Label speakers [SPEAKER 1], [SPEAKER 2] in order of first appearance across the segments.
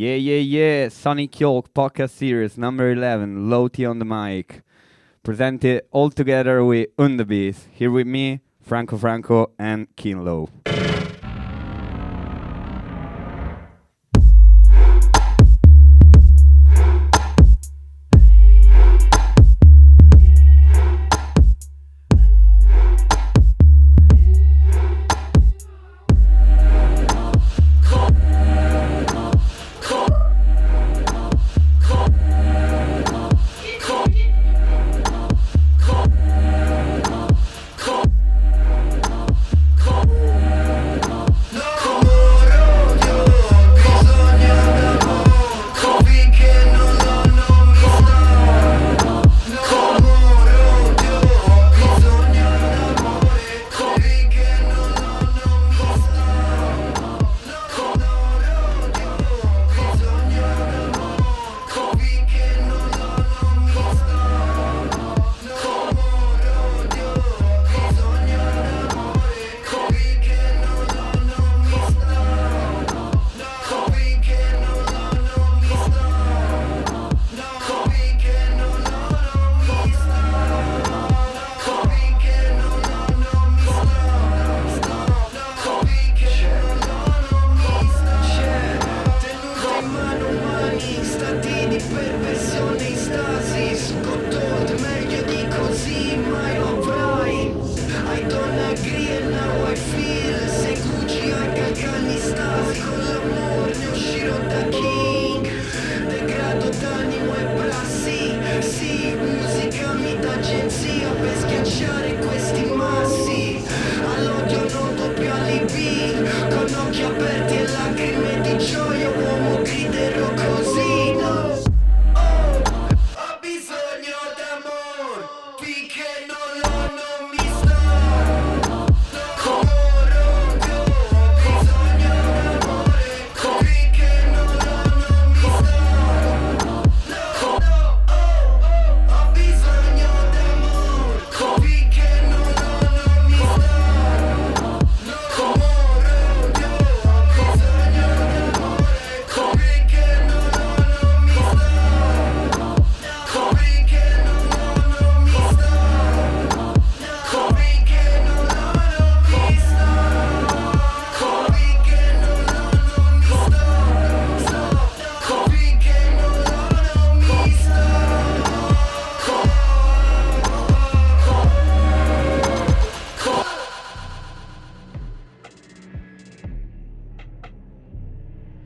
[SPEAKER 1] Yeah. Sonic Yolk podcast series number 11, Low T on the mic. Presented all together with Underbeast. Here with me, Franco, and Kinlaw.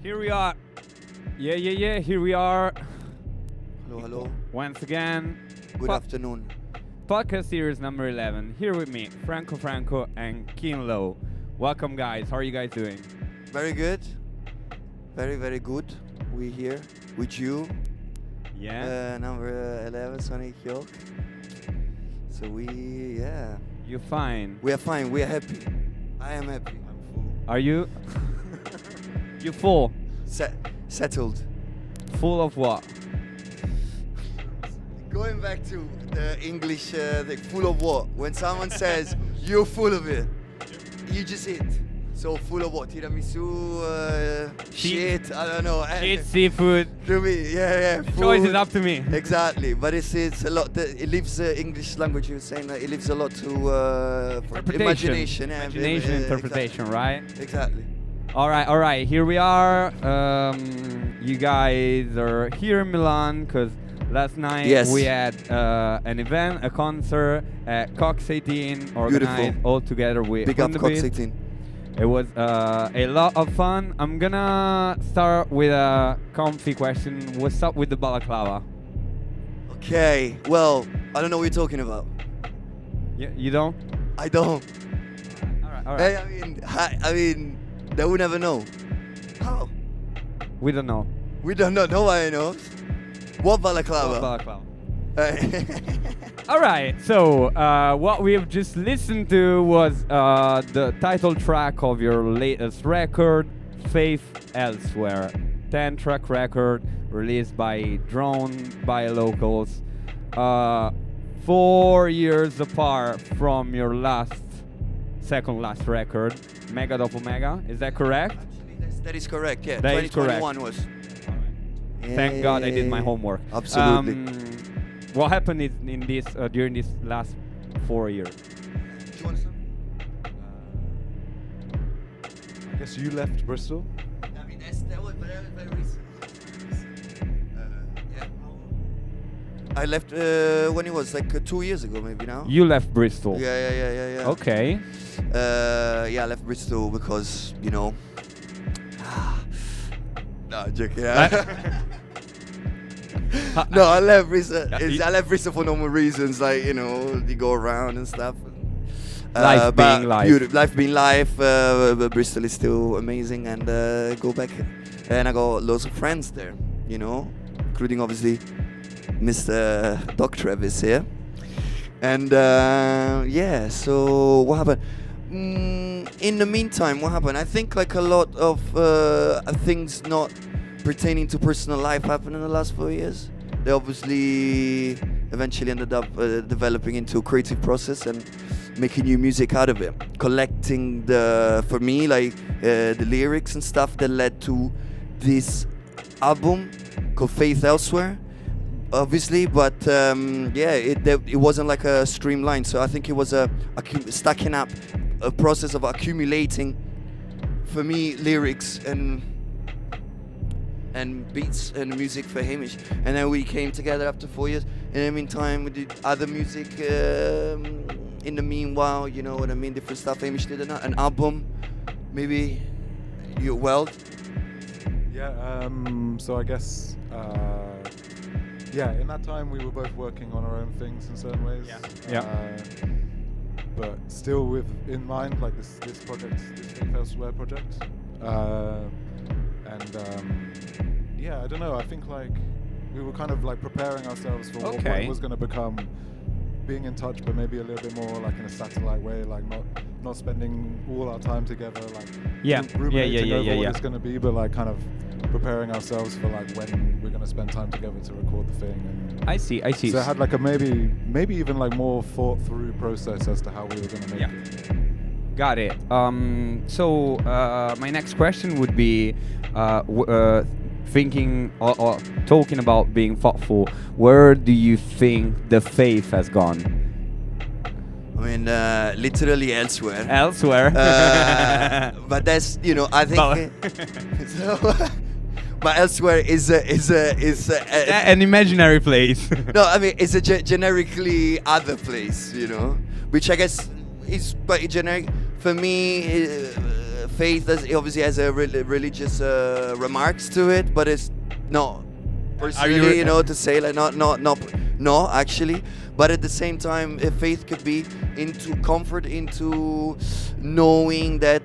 [SPEAKER 1] Here we are. Yeah. Here we are.
[SPEAKER 2] Hello.
[SPEAKER 1] Once again.
[SPEAKER 2] Good afternoon.
[SPEAKER 1] Podcast series number 11. Here with me, Franco, and Kinlaw. Welcome, guys. How are you guys doing?
[SPEAKER 2] Very good. Very good. We here with you.
[SPEAKER 1] Yeah.
[SPEAKER 2] Number 11, Sonic Yolk. So
[SPEAKER 1] You're fine.
[SPEAKER 2] We are fine. We are happy. I am happy. I'm full.
[SPEAKER 1] Are you? You full?
[SPEAKER 2] Settled.
[SPEAKER 1] Full of what?
[SPEAKER 2] Going back to the English thing, full of what? When someone says you're full of it, you just eat. So full of what? Tiramisu, shit, I don't know.
[SPEAKER 1] Shit, seafood.
[SPEAKER 2] To me, yeah.
[SPEAKER 1] The choice is up to me.
[SPEAKER 2] Exactly, but it's a lot. It leaves English language. You're saying that it leaves a lot to imagination.
[SPEAKER 1] Imagination, interpretation,
[SPEAKER 2] exactly.
[SPEAKER 1] right?
[SPEAKER 2] Exactly.
[SPEAKER 1] All right. Here we are. You guys are here in Milan because last night we had an event, a concert at Cox 18, organized all together with
[SPEAKER 2] Big up Cox 18.
[SPEAKER 1] It was a lot of fun. I'm gonna start with a comfy question. What's up with the balaclava?
[SPEAKER 2] Okay, well, I don't know what you're talking about.
[SPEAKER 1] You don't?
[SPEAKER 2] I don't.
[SPEAKER 1] All right.
[SPEAKER 2] Hey, I mean, they will never know. How?
[SPEAKER 1] We don't know.
[SPEAKER 2] We don't know. Nobody knows. What balaclava? All
[SPEAKER 1] right, so what we have just listened to was the title track of your latest record, Faith Elsewhere. 10-track record released by Drone by Locals. 4 years apart from your second last record, Mega Dopo Mega. Is that correct?
[SPEAKER 2] Actually, that is correct, yeah.
[SPEAKER 1] That is correct.
[SPEAKER 2] 2021 was.
[SPEAKER 1] Thank God I did my homework.
[SPEAKER 2] Absolutely.
[SPEAKER 1] What happened in this during this last 4 years?
[SPEAKER 2] Do you want some?
[SPEAKER 3] I guess you left Bristol.
[SPEAKER 2] I mean, that was very recent. Yeah. I left when it was like 2 years ago, maybe now.
[SPEAKER 1] You left Bristol.
[SPEAKER 2] Yeah.
[SPEAKER 1] Okay.
[SPEAKER 2] Yeah, I left Bristol because, you know. No, joking. No, I left Bristol. I left Bristol for normal reasons, like, you know, you go around and stuff.
[SPEAKER 1] Life being life.
[SPEAKER 2] Life being life. But Bristol is still amazing, and go back. And I got lots of friends there, you know, including obviously Mr. Doc Travis here. And yeah, so what happened? In the meantime, what happened? I think like a lot of things not pertaining to personal life happened in the last 4 years. They obviously eventually ended up developing into a creative process and making new music out of it. Collecting for me, like the lyrics and stuff that led to this album called Faith Elsewhere, obviously. But yeah, it wasn't like a streamline. So I think it was a stacking up, a process of accumulating, for me, lyrics and beats and music for Hamish. And then we came together after 4 years. In the meantime, we did other music in the meanwhile, you know what I mean, different stuff. Hamish did an album, maybe Your World.
[SPEAKER 3] Yeah, so I guess, yeah, in that time we were both working on our own things in certain ways.
[SPEAKER 1] Yeah.
[SPEAKER 3] But still with in mind, like this project, this Faith Elsewhere project. Yeah, I don't know, I think like we were kind of like preparing ourselves for what it was going to become, being in touch, but maybe a little bit more like in a satellite way, like not spending all our time together, like ruminating over what it's going to be, but like kind of preparing ourselves for like when we're going to spend time together to record the thing. And
[SPEAKER 1] I see.
[SPEAKER 3] so it had like a maybe even like more thought through process as to how we were going to make it.
[SPEAKER 1] Got it. So my next question would be thinking or talking about being thoughtful, where do you think the faith has gone?
[SPEAKER 2] I mean, literally elsewhere.
[SPEAKER 1] Elsewhere.
[SPEAKER 2] But that's, you know, I think. But elsewhere is
[SPEAKER 1] an imaginary place.
[SPEAKER 2] No, I mean it's a generically other place, you know, which I guess is quite generic for me. Faith obviously has a religious remarks to it, but it's not personally, you know, to say like no, actually. But at the same time, faith could be into comfort, into knowing that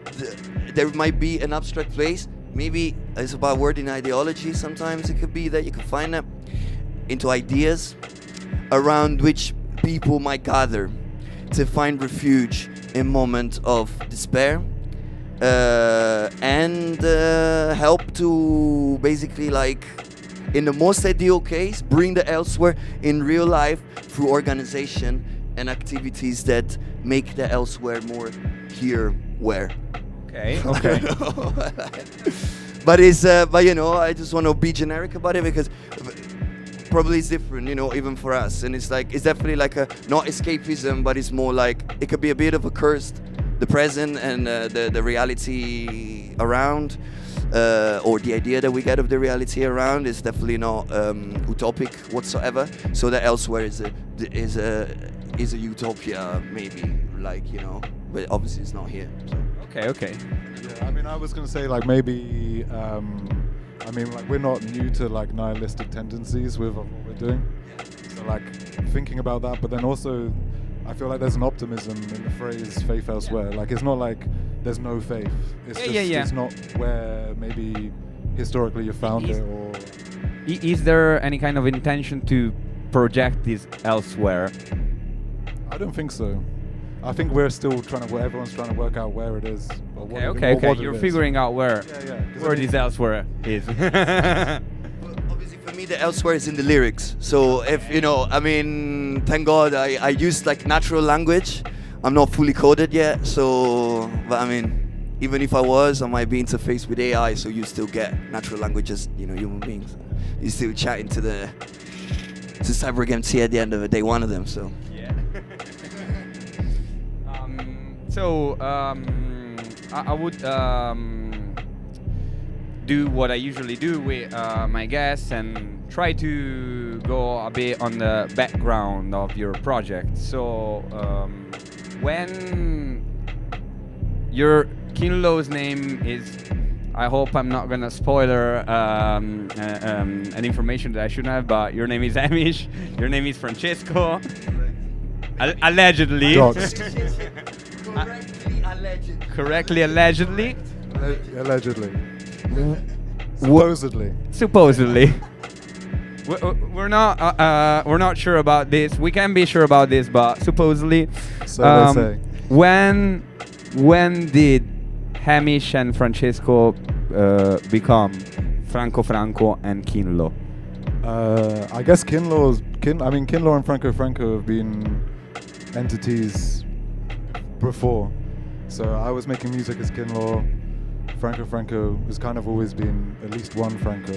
[SPEAKER 2] there might be an abstract place. Maybe it's about word in ideology. Sometimes it could be that you can find them into ideas around which people might gather to find refuge in moments of despair. And help to basically, like, in the most ideal case, bring the elsewhere in real life through organization and activities that make the elsewhere more here where.
[SPEAKER 1] Okay.
[SPEAKER 2] But it's but you know, I just want to be generic about it because probably it's different, you know, even for us. And it's like, it's definitely like a not escapism, but it's more like it could be a bit of a curse. The present and the reality around, or the idea that we get of the reality around, is definitely not utopic whatsoever. So that elsewhere is a utopia, maybe, like, you know, but obviously it's not here. So.
[SPEAKER 1] Okay.
[SPEAKER 3] Yeah, I mean, I was gonna say like maybe, I mean, like we're not new to like nihilistic tendencies with what we're doing. So like thinking about that, but then also, I feel like there's an optimism in the phrase faith elsewhere. Like it's not like there's no faith. It's it's not where maybe historically you found it, or...
[SPEAKER 1] Is there any kind of intention to project this elsewhere?
[SPEAKER 3] I don't think so. I think we're still everyone's trying to work out where it is. Or
[SPEAKER 1] Okay. You're figuring out where this elsewhere is.
[SPEAKER 2] Obviously, for me, the elsewhere is in the lyrics. So if you know, I mean, thank God I used like natural language. I'm not fully coded yet, so but I mean, even if I might be interfaced with AI, so you still get natural languages, human beings. You still chatting to Cyborg MC at the end of the day, one of them. So.
[SPEAKER 1] Yeah. I would do what I usually do with my guests and try to go a bit on the background of your project. So when your Kinlaw's name is, I hope I'm not gonna spoiler an information that I shouldn't have, but your name is Hamish, your name is Francesco. Allegedly.
[SPEAKER 3] Doxed.
[SPEAKER 2] Correctly allegedly.
[SPEAKER 3] Allegedly. Supposedly.
[SPEAKER 1] Supposedly. We're not sure about this. We can be sure about this, but supposedly.
[SPEAKER 3] So they say.
[SPEAKER 1] When did Hamish and Francesco become Franco and Kinlaw?
[SPEAKER 3] I guess Kinlaw and Franco have been entities before. So I was making music as Kinlaw. Franco has kind of always been at least one Franco.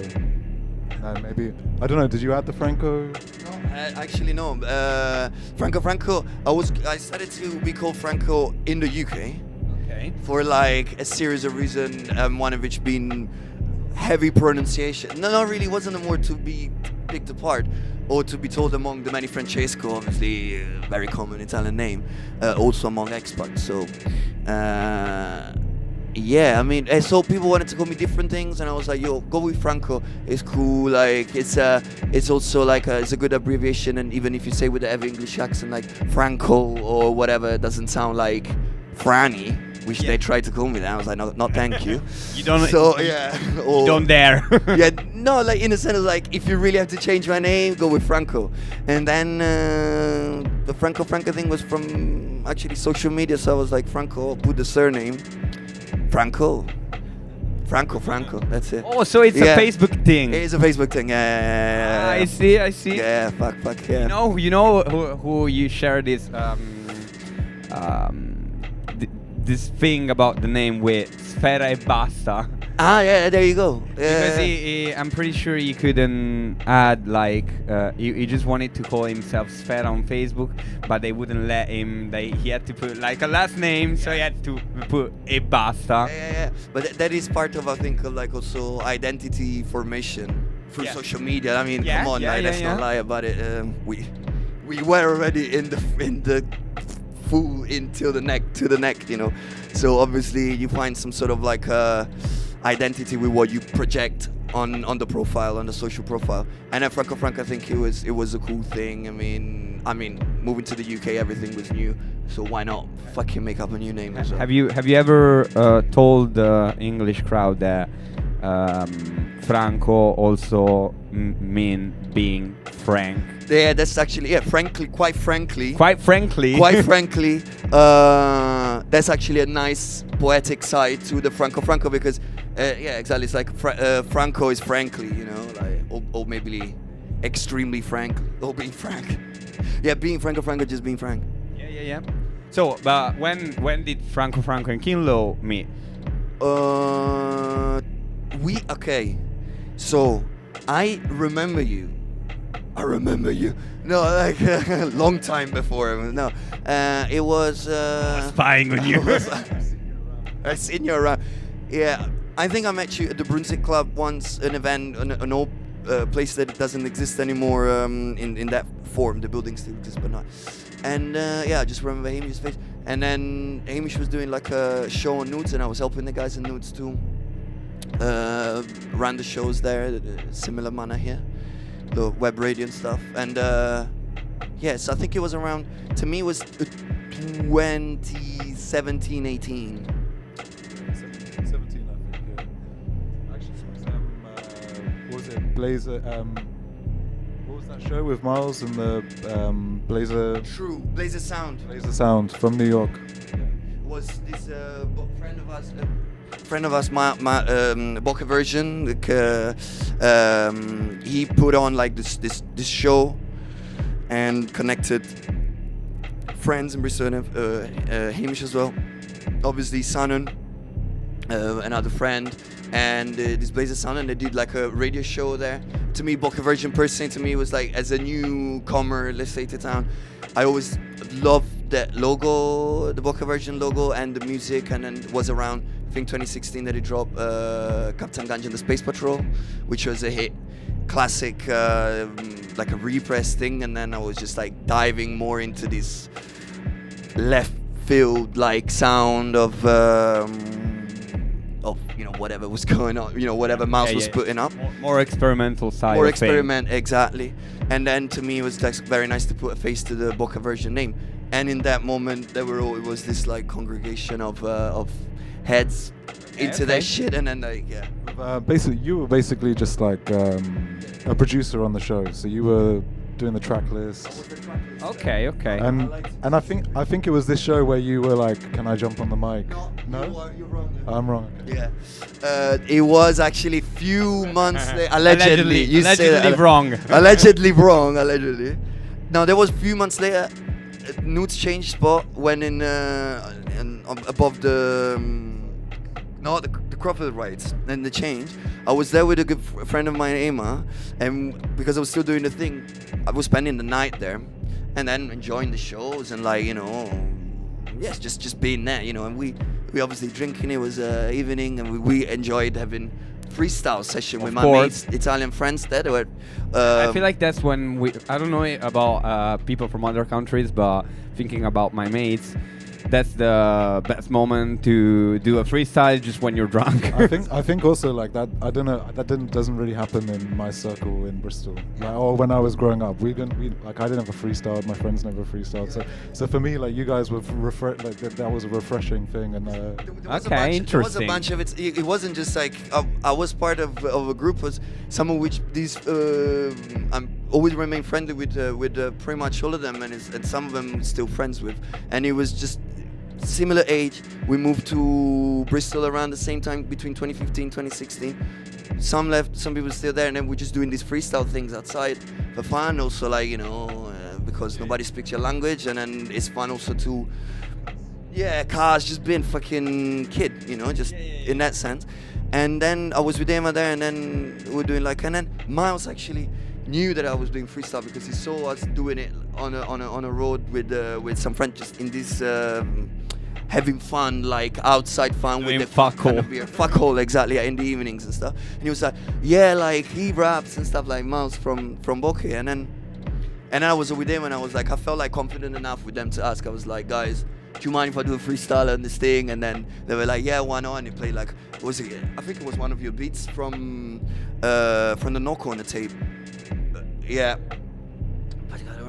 [SPEAKER 3] And maybe, I don't know, did you add the Franco?
[SPEAKER 2] No, actually no. Franco, I started to be called Franco in the UK.
[SPEAKER 1] Okay.
[SPEAKER 2] For like a series of reasons, one of which being heavy pronunciation. No, not really, wasn't more to be picked apart or to be told among the many Francesco, obviously very common Italian name, also among expats. So, yeah, I mean, so people wanted to call me different things, and I was like, yo, go with Franco. It's cool. Like, it's also like it's a good abbreviation, and even if you say with the heavy English accent, like Franco or whatever, it doesn't sound like Franny, which they tried to call me. Then I was like, no, thank you.
[SPEAKER 1] You don't.
[SPEAKER 2] So yeah,
[SPEAKER 1] You don't dare.
[SPEAKER 2] yeah, no, like in a sense, like if you really have to change my name, go with Franco. And then the Franco thing was from actually social media, so I was like, Franco, put the surname. Franco. That's it.
[SPEAKER 1] Oh, so it's a Facebook thing.
[SPEAKER 2] It is a Facebook thing. Yeah.
[SPEAKER 1] I see.
[SPEAKER 2] Yeah, fuck, yeah.
[SPEAKER 1] You know who you share this this thing about the name with Sfera e Basta.
[SPEAKER 2] Ah, yeah, there you go.
[SPEAKER 1] Because I'm pretty sure he couldn't add like he just wanted to call himself Sfera on Facebook, but they wouldn't let him. He had to put like a last name, so he had to put e Basta.
[SPEAKER 2] Yeah. But that is part of, I think, like also identity formation through social media. I mean, come on, let's not lie about it. We were already in the full into the neck, So obviously you find some sort of like identity with what you project on the profile, on the social profile. And at Franco, I think it was a cool thing. I mean, moving to the UK, everything was new, so why not fucking make up a new name as well?
[SPEAKER 1] Have you ever told the English crowd that Franco also mean being frank?
[SPEAKER 2] Yeah, that's actually quite frankly. That's actually a nice poetic side to the Franco because exactly, it's like Franco is frankly, like or maybe extremely frank or being frank. Yeah, being Franco, just being frank.
[SPEAKER 1] Yeah. So, but when did Franco and Kinlaw meet?
[SPEAKER 2] So I remember you. No, like a long time before. No, it was.
[SPEAKER 1] Spying on you.
[SPEAKER 2] I've seen you around. Yeah, I think I met you at the Brunswick Club once, an event, an old place that doesn't exist anymore in that form. The building still exists, but not. And I just remember Hamish's face. And then Hamish was doing like a show on Nudes, and I was helping the guys in Nudes too. Ran the shows there, similar manner here. The web radio and stuff, and yes, I think it was around. To me, it was 2017, 18.
[SPEAKER 3] 17, I think. Yeah. Actually, it was what was it? Blazer. What was that show with Miles and the Blazer?
[SPEAKER 2] True, Blazer Sound.
[SPEAKER 3] Blazer Sound from New York.
[SPEAKER 2] Was this friend of ours, my Boca version, like, he put on like this show and connected friends in Brisbane, Hamish as well, obviously Sanon, another friend, and this Blazer Sound, and they did like a radio show there. To me, Boca Virgin personally, to me was like, as a newcomer, let's say, to town, I always loved that logo, the Boca Virgin logo, and the music. And then it was around, I think 2016, that he dropped Captain Ganja and the Space Patrol, which was a hit, classic, like a repress thing. And then I was just like diving more into this left field like sound of whatever was going on, whatever Mouse was putting up.
[SPEAKER 1] More experimental side.
[SPEAKER 2] More
[SPEAKER 1] of thing.
[SPEAKER 2] experiment, exactly. And then to me, it was like very nice to put a face to the Boca Virgin name. And in that moment, it was this like congregation of heads into that shit, and then like
[SPEAKER 3] Basically, you were basically just like a producer on the show, so you were doing the track list.
[SPEAKER 1] Okay.
[SPEAKER 3] And I think it was this show where you were like, "Can I jump on the mic?" No,
[SPEAKER 2] you're wrong.
[SPEAKER 3] I'm wrong. Okay.
[SPEAKER 2] Yeah, it was actually few months allegedly. You say
[SPEAKER 1] allegedly
[SPEAKER 2] that.
[SPEAKER 1] wrong.
[SPEAKER 2] Allegedly wrong. Allegedly. No, there was a few months later. Nudes changed spot when above the the Crawford rights, and the change. I was there with a good friend of mine, Emma, and because I was still doing the thing, I was spending the night there, and then enjoying the shows and like yes, just being there, and we obviously drinking. It was evening, and we enjoyed having freestyle session with my mates, Italian friends that were.
[SPEAKER 1] I feel like that's when I don't know about people from other countries, but thinking about my mates, that's the best moment to do a freestyle just when you're drunk.
[SPEAKER 3] I think also like that. I don't know. That doesn't really happen in my circle in Bristol. Like, or when I was growing up, I didn't have a freestyle. My friends never freestyled. So for me, like you guys were that was a refreshing thing. And
[SPEAKER 1] interesting.
[SPEAKER 2] There was a bunch of it. It wasn't just like I was part of a group. Was some of which these I'm always remain friendly with pretty much all of them, and some of them still friends with. And it was just similar age. We moved to Bristol around the same time, between 2015 2016. Some left, some people still there, and then we're just doing these freestyle things outside for fun. Also, like because nobody speaks your language, and then it's fun also to cars, just being fucking kid, just in that sense. And then I was with Emma there, and then we're doing and then Miles actually knew that I was doing freestyle because he saw us doing it on a road with some friends, just in this having fun, like outside fun with the fuck hole, exactly, in the evenings and stuff. And he was like, like he raps and stuff like Miles from Boca. And then I was with him, and I was like, I felt like confident enough with them to ask. I was like, guys, do you mind if I do a freestyle on this thing? And then they were like, yeah, why not? And they played I think it was one of your beats from the No Corner tape. Yeah.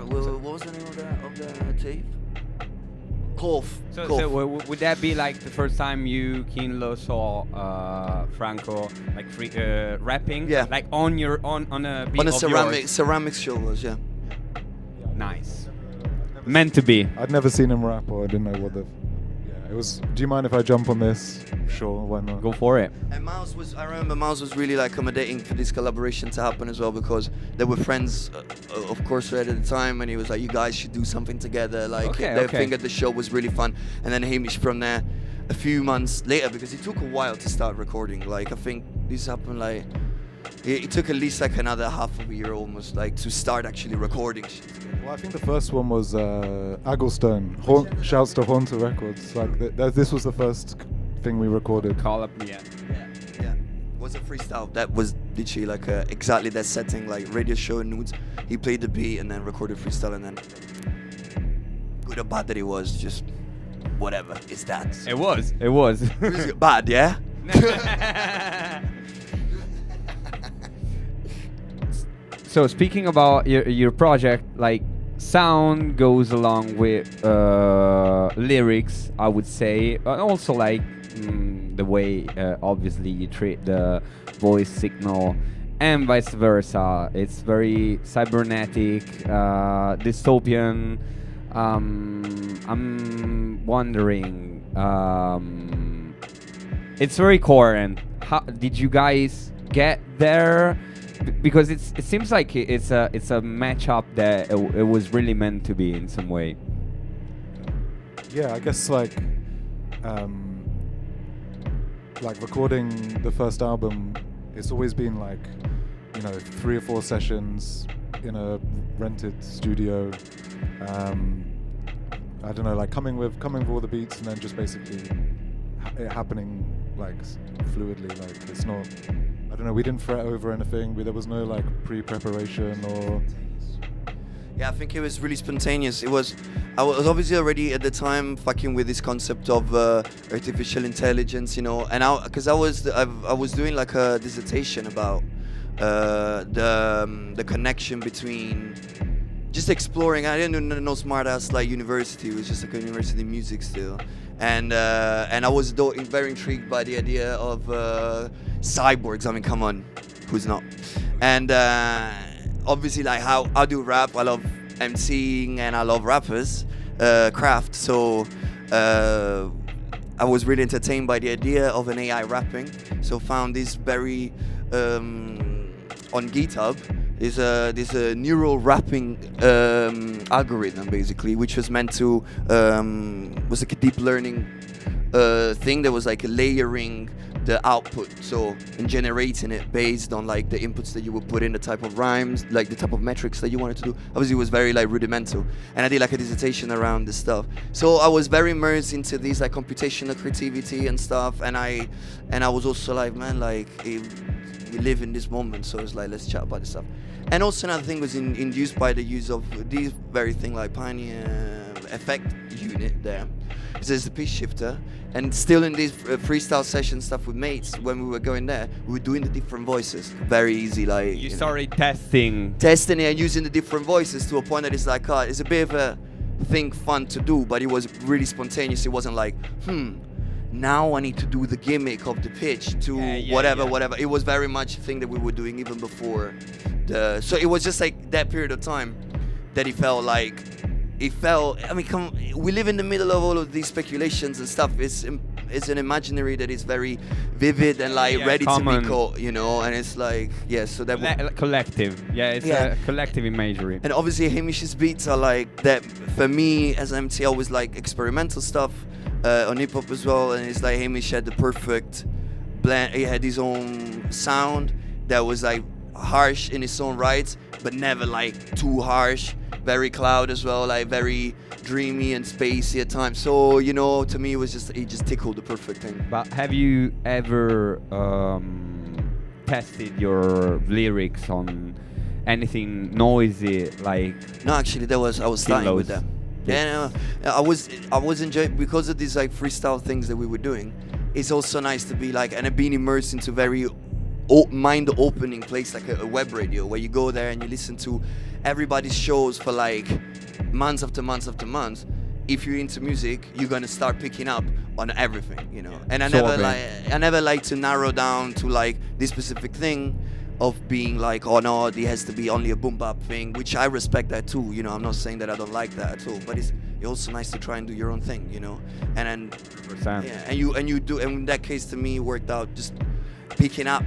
[SPEAKER 2] What was the name of the tape? Cough.
[SPEAKER 1] So would that be like the first time you, Kinlaw, saw Franco like rapping?
[SPEAKER 2] Yeah.
[SPEAKER 1] Like on a beat
[SPEAKER 2] on a
[SPEAKER 1] of
[SPEAKER 2] ceramics show was
[SPEAKER 1] Nice. Meant to be.
[SPEAKER 3] I'd never seen him rap, or I didn't know what the. It was. Do you mind if I jump on this? Sure, why not?
[SPEAKER 1] Go for it.
[SPEAKER 2] And I remember Miles was really like accommodating for this collaboration to happen as well, because they were friends, of course, at the time, and he was like, you guys should do something together. Like, their thing at the show was really fun. And then Hamish from there a few months later, because it took a while to start recording. Like, I think this happened like, it took at least like another half of a year almost, like, to start actually recording shit.
[SPEAKER 3] Well, I think the first one was Agglestone. Shouts to Haunter Records. Like this was the first thing we recorded.
[SPEAKER 1] Call up, yeah.
[SPEAKER 2] It was a freestyle. That was literally like exactly that setting, like radio show and nudes. He played the beat and then recorded freestyle, and then good or bad that it was, just whatever. It's that.
[SPEAKER 1] It was.
[SPEAKER 2] Bad, yeah.
[SPEAKER 1] So speaking about your project, like sound goes along with lyrics, I would say, and also like the way obviously you treat the voice signal and vice versa. It's very cybernetic, dystopian. I'm wondering, it's very coherent. How did you guys get there? Because it seems like it's a matchup that it was really meant to be in some way.
[SPEAKER 3] Yeah, I guess like like recording the first album, it's always been like, 3 or 4 sessions in a rented studio. I don't know, like coming with all the beats and then just basically it happening like fluidly. Like it's not, I don't know, we didn't fret over anything. There was no like pre-preparation or.
[SPEAKER 2] Yeah, I think it was really spontaneous. I was obviously already at the time fucking with this concept of artificial intelligence, and because I was doing like a dissertation about the connection between just exploring. I didn't do no smart ass like university. It was just like a university music still, and I was very intrigued by the idea of cyborgs. I mean, come on, who's not? And obviously, like how I do rap, I love MCing and I love rappers, craft. So I was really entertained by the idea of an AI rapping. So found this very on GitHub. There's a neural rapping algorithm basically, which was meant to was like a deep learning thing that was like layering the output, so and generating it based on like the inputs that you would put in, the type of rhymes, like the type of metrics that you wanted to do. Obviously it was very like rudimental, and I did like a dissertation around this stuff. So I was very immersed into this like computational creativity and stuff, and I was also like, man, like we live in this moment, so it's like let's chat about this stuff. And also another thing was induced by the use of this very thing like Pioneer effect unit there. So there's the pitch shifter, and still in these freestyle session stuff with mates, when we were going there, we were doing the different voices. Very easy, like
[SPEAKER 1] You started testing.
[SPEAKER 2] testing it and using the different voices to a point that it's like, it's a bit of a thing fun to do, but it was really spontaneous. It wasn't like, now I need to do the gimmick of the pitch to whatever. It was very much a thing that we were doing even before. So it was just like that period of time that it felt like. I mean, we live in the middle of all of these speculations and stuff. It's an imaginary that is very vivid and like ready
[SPEAKER 1] common.
[SPEAKER 2] to be caught, and it's like, so that
[SPEAKER 1] Collective. It's a collective imagery.
[SPEAKER 2] And obviously Hamish's beats are like that. For me as an MC, I always like experimental stuff on hip hop as well, and it's like Hamish had the perfect blend. He had his own sound that was like harsh in its own right, but never like too harsh. Very cloud as well, like very dreamy and spacey at times. So to me, it just tickled the perfect thing.
[SPEAKER 1] But have you ever tested your lyrics on anything noisy like?
[SPEAKER 2] No, actually, I was starting with that. Yeah, no, I was enjoying because of these like freestyle things that we were doing. It's also nice to be like and being immersed into very mind-opening place like a web radio where you go there and you listen to everybody's shows for like months after months after months. If you're into music, you're gonna start picking up on everything, And I never like to narrow down to like this specific thing of being like, oh no, it has to be only a boom bap thing, which I respect that too. I'm not saying that I don't like that at all, but it's also nice to try and do your own thing, And then
[SPEAKER 1] 100%.
[SPEAKER 2] and you do, and in that case to me it worked out just picking up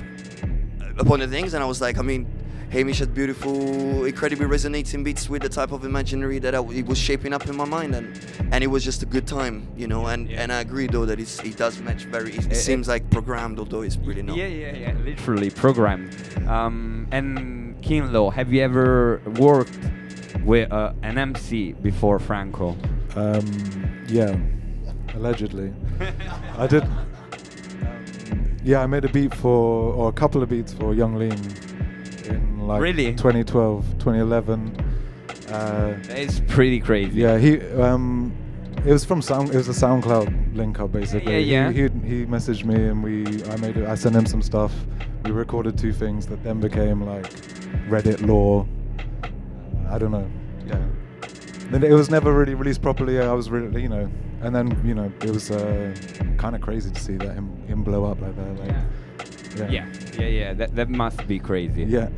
[SPEAKER 2] upon the things, and I was like, I mean, Hamish had beautiful, incredibly resonating beats with the type of imaginary that it was shaping up in my mind, and it was just a good time, and I agree though that it does match very. It seems like programmed, although it's really not.
[SPEAKER 1] Yeah, literally programmed. And Kinlaw, have you ever worked with an MC before Franco?
[SPEAKER 3] Yeah, allegedly. I did. Yeah, I made a couple of beats for Young Lean in like
[SPEAKER 1] Really?
[SPEAKER 3] 2012, 2011.
[SPEAKER 1] It's pretty crazy.
[SPEAKER 3] Yeah, it was a SoundCloud link up basically.
[SPEAKER 1] Yeah.
[SPEAKER 3] He messaged me and I sent him some stuff. We recorded 2 things that then became like Reddit lore. I don't know. Yeah. Then it was never really released properly. I was really, and then it was kind of crazy to see that him blow up like that.
[SPEAKER 1] Yeah. That must be crazy.
[SPEAKER 3] Yeah.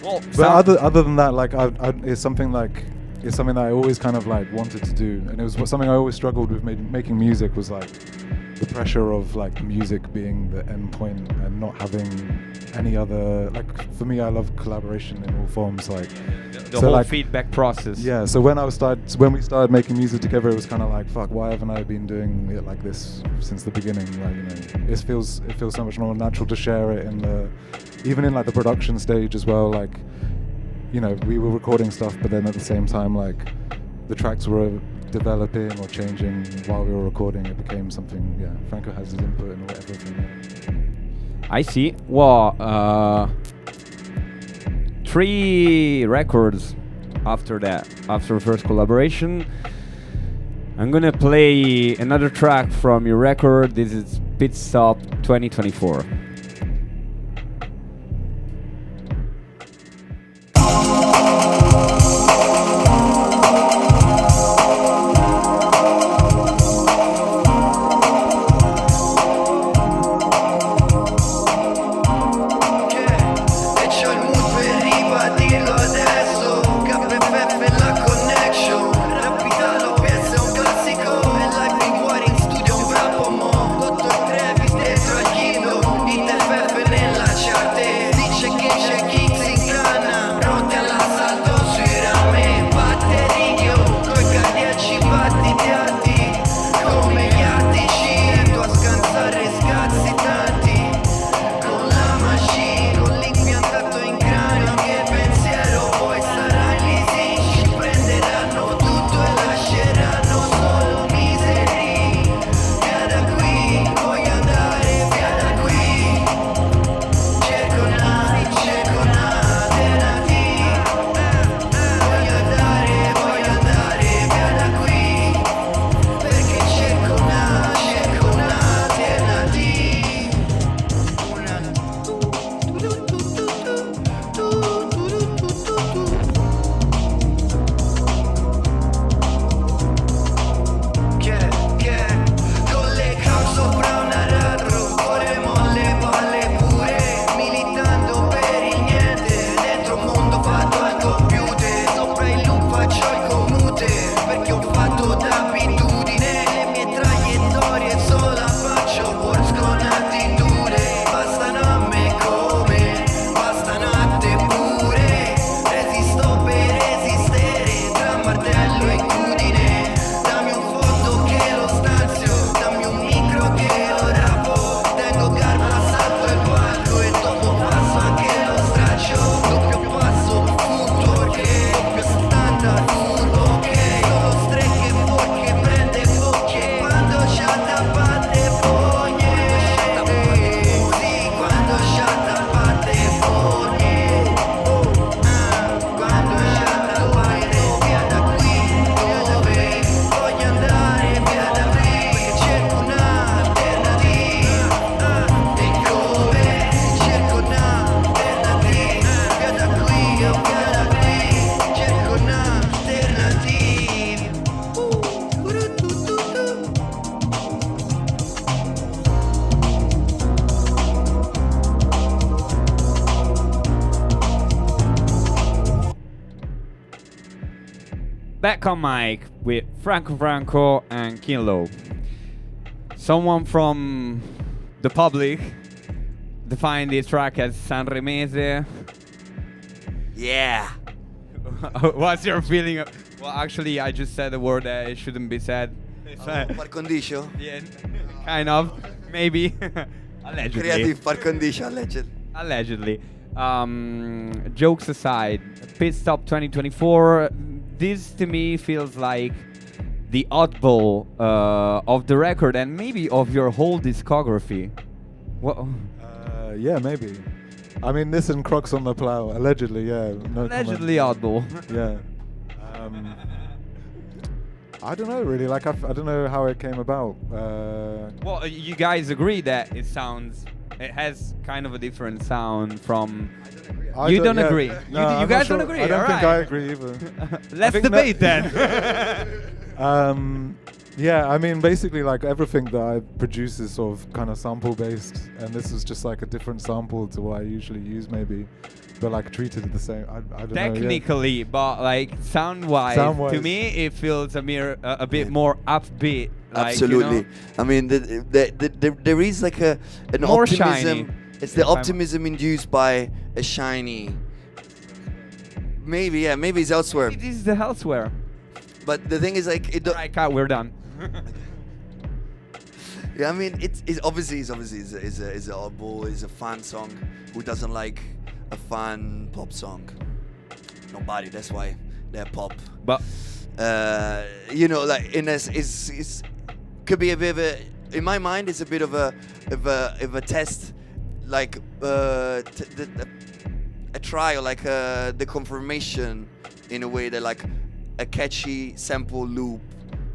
[SPEAKER 1] Well,
[SPEAKER 3] But other than that, like it's something that I always kind of like wanted to do, and it was something I always struggled with making music was like the pressure of like music being the end point and not having any other, like for me, I love collaboration in all forms, like
[SPEAKER 1] The whole feedback process.
[SPEAKER 3] yeah. So when we started making music together, it was kind of like, fuck, why haven't I been doing it like this since the beginning? Like, you know, it feels so much more natural to share it even in like the production stage as well. Like, you know, we were recording stuff, but then at the same time, like the tracks were developing or changing while we were recording. It became something. Yeah, Franco has his input and everything.
[SPEAKER 1] I see. Well, 3 records after that, after the first collaboration. I'm gonna play another track from your record. This is Pit Stop 2024. Back on mic with Franco and Kinlaw. Someone from the public defined this track as Sanremese.
[SPEAKER 2] Yeah.
[SPEAKER 1] What's your feeling? Well, actually, I just said a word that it shouldn't be said.
[SPEAKER 2] Par condicio?
[SPEAKER 1] Yeah, kind of, maybe. Allegedly.
[SPEAKER 2] Creative par condicio,
[SPEAKER 1] Allegedly. Jokes aside, Pit Stop 2024. This to me feels like the oddball of the record and maybe of your whole discography. What?
[SPEAKER 3] Yeah, maybe. I mean, this and Crocs on the Plow, allegedly, yeah. No
[SPEAKER 1] allegedly
[SPEAKER 3] comment.
[SPEAKER 1] oddball.
[SPEAKER 3] Yeah. I don't know, really. Like, I don't know how it came about.
[SPEAKER 1] Well, you guys agree that it has kind of a different sound from... You don't agree?
[SPEAKER 3] No,
[SPEAKER 1] you guys don't agree?
[SPEAKER 3] I don't
[SPEAKER 1] All
[SPEAKER 3] think
[SPEAKER 1] right.
[SPEAKER 3] I agree either.
[SPEAKER 1] Let's debate then.
[SPEAKER 3] Yeah, I mean, basically, like everything that I produce is sort of kind of sample based, and this is just like a different sample to what I usually use, maybe, but like treated the same. I don't know.
[SPEAKER 1] Technically, but like sound-wise, to me, it feels a bit more upbeat. Like,
[SPEAKER 2] Absolutely.
[SPEAKER 1] You know?
[SPEAKER 2] I mean, there is like an
[SPEAKER 1] More
[SPEAKER 2] optimism.
[SPEAKER 1] shiny.
[SPEAKER 2] It's the optimism induced by a shiny. Maybe it's elsewhere.
[SPEAKER 1] It is the elsewhere.
[SPEAKER 2] But the thing is, like, it.
[SPEAKER 1] Right, cut. We're done.
[SPEAKER 2] Yeah, I mean, it's obviously is a oddball, is a fun song. Who doesn't like a fun pop song? Nobody. That's why they're pop.
[SPEAKER 1] But
[SPEAKER 2] you know, like in this is could be a bit of a, in my mind, it's a bit of a test, like a trial, like the confirmation in a way that like a catchy sample loop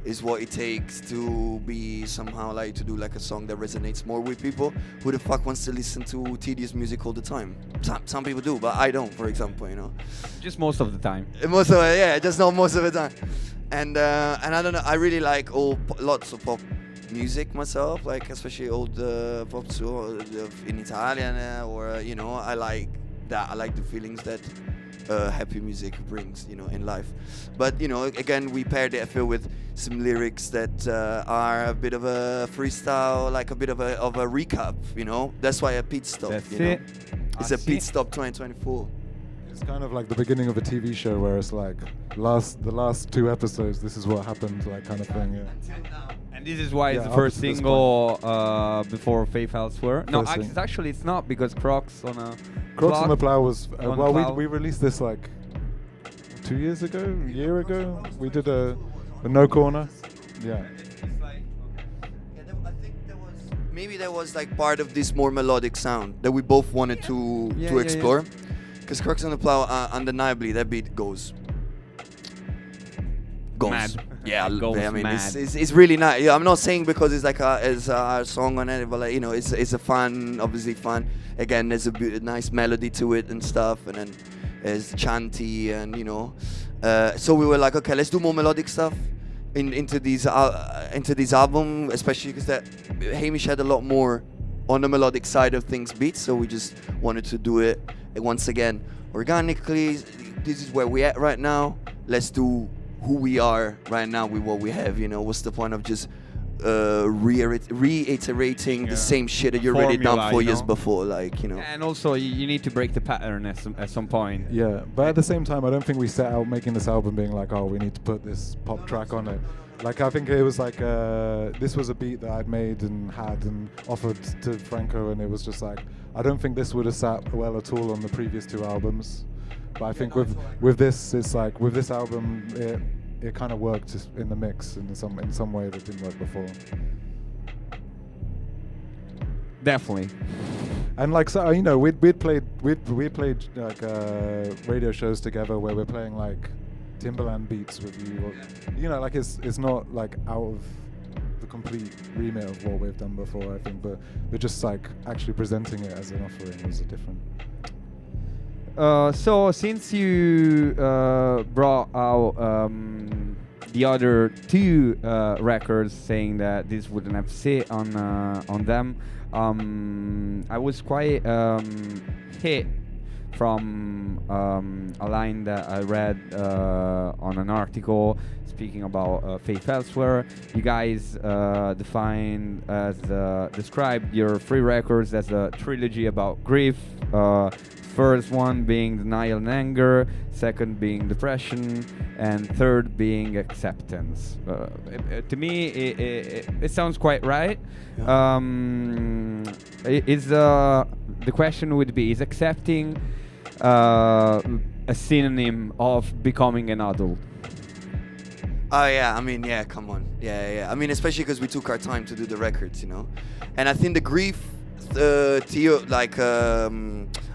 [SPEAKER 2] is what it takes to be somehow like to do like a song that resonates more with people. Who the fuck wants to listen to tedious music all the time? Some people do, but I don't, for example, you know.
[SPEAKER 1] just most of the time.
[SPEAKER 2] Most of it, yeah, just not most of the time. And I don't know, I really like lots of pop music myself, like especially old pop in Italian, or you know, I like that. I like the feelings that happy music brings, you know, in life. But you know, again, we paired it, I feel, with some lyrics that are a bit of a freestyle, like a bit of a recap, you know. That's why a pit stop.
[SPEAKER 1] That's
[SPEAKER 2] you know?
[SPEAKER 1] it.
[SPEAKER 2] It's a pit stop 2024.
[SPEAKER 3] It's kind of like the beginning of a TV show where it's like the last 2 episodes, this is what happened, like kind of thing. Yeah.
[SPEAKER 1] And this is why it's
[SPEAKER 3] Yeah,
[SPEAKER 1] the first
[SPEAKER 3] up to this
[SPEAKER 1] single before Faith Elsewhere. No,
[SPEAKER 3] First thing.
[SPEAKER 1] actually it's not, because Crocs on a
[SPEAKER 3] Crocs on the
[SPEAKER 1] Clock
[SPEAKER 3] Plow was
[SPEAKER 1] on the
[SPEAKER 3] well,
[SPEAKER 1] Plow.
[SPEAKER 3] we released this like 2 years ago, a year ago. We did a No Corner. Yeah.
[SPEAKER 2] I think maybe there was like part of this more melodic sound that we both wanted to explore. Because Crux on the Plow, undeniably, that beat goes.
[SPEAKER 1] Mad.
[SPEAKER 2] Yeah,
[SPEAKER 1] Goes
[SPEAKER 2] I mean,
[SPEAKER 1] mad.
[SPEAKER 2] it's really nice. Yeah, I'm not saying because it's like a song on it, but like, you know, it's a fun, obviously fun. Again, there's a nice melody to it and stuff, and then there's chanty, and you know. So we were like, okay, let's do more melodic stuff into these album, especially because that Hamish had a lot more on the melodic side of things beats, so we just wanted to do it once again organically. This is where we're at right now. Let's do who we are right now with what we have, you know. What's the point of just reiterating the same shit that you already done
[SPEAKER 1] Formula,
[SPEAKER 2] 4
[SPEAKER 1] you
[SPEAKER 2] years
[SPEAKER 1] know?
[SPEAKER 2] before, like, you know.
[SPEAKER 1] And also, you need to break the pattern at some point.
[SPEAKER 3] Yeah, but at the same time, I don't think we set out making this album being like, oh, we need to put this pop track on it. Like, I think it was like, this was a beat that I'd made and had and offered to Franco, and it was just like, I don't think this would have sat well at all on the previous 2 albums. But I think with this, it's like, with this album, it kind of worked in the mix in some way that didn't work before.
[SPEAKER 1] Definitely.
[SPEAKER 3] And like, so you know, we'd played like radio shows together where we're playing like Timberland beats with you, or, you know, like it's not like out of the complete remit of what we've done before, I think, but just like actually presenting it as an offering was a different.
[SPEAKER 1] So since you brought out the other 2 records, saying that this wouldn't have sit on them, I was quite hit from a line that I read on an article speaking about Faith Elsewhere. You guys described your 3 records as a trilogy about grief. First one being denial and anger, second being depression, and third being acceptance. To me, it sounds quite right.
[SPEAKER 2] Yeah.
[SPEAKER 1] The question would be: is accepting a synonym of becoming an adult?
[SPEAKER 2] Oh yeah, I mean, yeah, come on, yeah. I mean, especially because we took our time to do the records, you know. And I think the grief,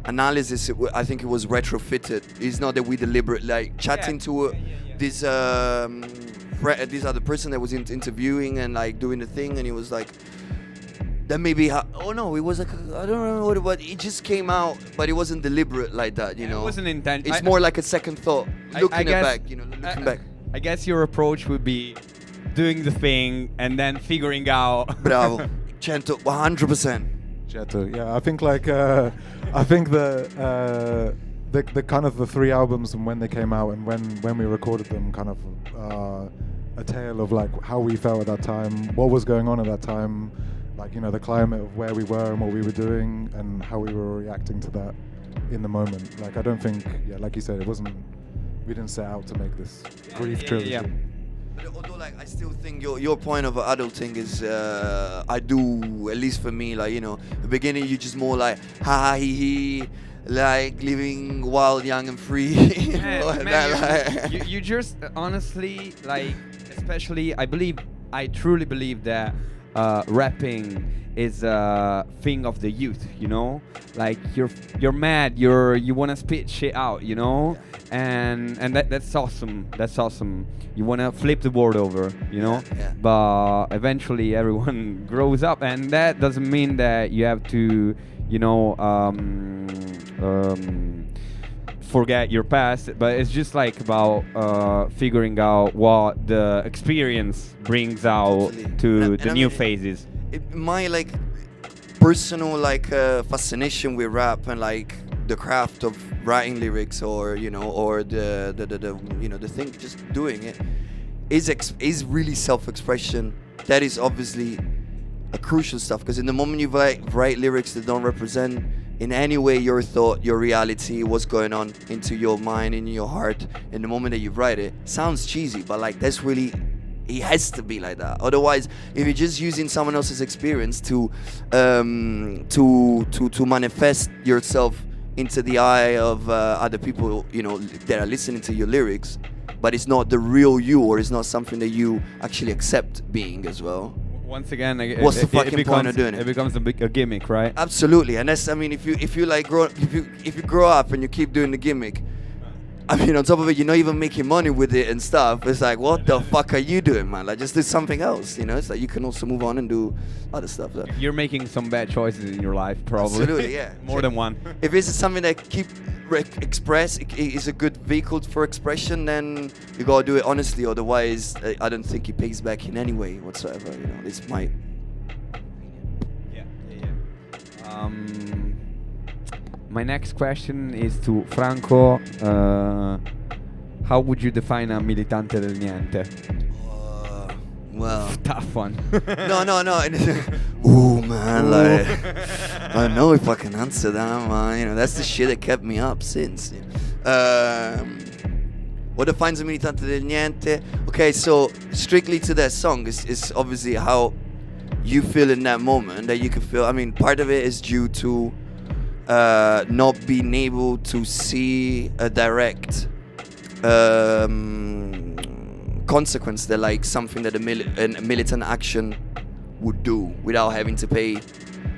[SPEAKER 2] analysis, I think it was retrofitted. It's not that we deliberately like chatting to this other person that was interviewing and like doing the thing, and he was like, that maybe oh no, it was like, I don't remember what it was. It just came out, but it wasn't deliberate like that, you know.
[SPEAKER 1] It wasn't intentional.
[SPEAKER 2] It's more like a second thought, looking back. I guess your approach would be
[SPEAKER 1] doing the thing and then figuring out.
[SPEAKER 2] Bravo. 100%.
[SPEAKER 3] Jetto, yeah. I think like I think the kind of the 3 albums and when they came out and when we recorded them, kind of a tale of like how we felt at that time, what was going on at that time, like, you know, the climate of where we were and what we were doing and how we were reacting to that in the moment. Like, I don't think, yeah, like you said, we didn't set out to make this grief trilogy.
[SPEAKER 1] Yeah.
[SPEAKER 2] But although, like, I still think your point of adulting is, I do, at least for me, like, you know, the beginning you just more like, ha he he, like living wild, young and free. You know, like that, like.
[SPEAKER 1] You just honestly, like, especially, I truly believe that rapping is a thing of the youth, you know, like you're mad, you want to spit shit out, you know, and that's awesome. You want to flip the world over, you know.
[SPEAKER 2] Yeah.
[SPEAKER 1] But eventually everyone grows up, and that doesn't mean that you have to, you know, forget your past, but it's just like about figuring out what the experience brings out
[SPEAKER 2] Totally.
[SPEAKER 1] to
[SPEAKER 2] And
[SPEAKER 1] the
[SPEAKER 2] I
[SPEAKER 1] new
[SPEAKER 2] mean,
[SPEAKER 1] phases.
[SPEAKER 2] My like personal like fascination with rap and like the craft of writing lyrics, or you know, or the you know, the thing, just doing it, is really self-expression. That is obviously a crucial stuff, because in the moment you write lyrics that don't represent in any way your thought, your reality, what's going on into your mind, in your heart, in the moment that you write it, sounds cheesy, but like that's really, it has to be like that. Otherwise, if you're just using someone else's experience to manifest yourself into the eye of other people, you know, that are listening to your lyrics, but it's not the real you, or it's not something that you actually accept being as well.
[SPEAKER 1] Once again,
[SPEAKER 2] What's the fucking point of doing it?
[SPEAKER 1] It becomes a gimmick, right?
[SPEAKER 2] Absolutely, and that's, I mean, if you like if you grow up and you keep doing the gimmick, I mean, on top of it, you're not even making money with it and stuff. It's like, what the fuck are you doing, man? Like, just do something else, you know? It's like you can also move on and do other stuff. So.
[SPEAKER 1] You're making some bad choices in your life, probably.
[SPEAKER 2] Absolutely, yeah.
[SPEAKER 1] More than one.
[SPEAKER 2] If it's something that express is a good vehicle for expression, then you gotta do it honestly. Otherwise, I don't think it pays back in any way whatsoever. You know, it's my.
[SPEAKER 1] Yeah. My next question is to Franco. How would you define a militante del niente?
[SPEAKER 2] Well.
[SPEAKER 1] Tough one.
[SPEAKER 2] No. Ooh, man, like, I don't know if I can answer that, man. You know, that's the shit that kept me up since. What defines a militante del niente? Okay, so strictly to that song is obviously how you feel in that moment, that you can feel. I mean, part of it is due to not being able to see a direct consequence, that like something that a militant action would do without having to pay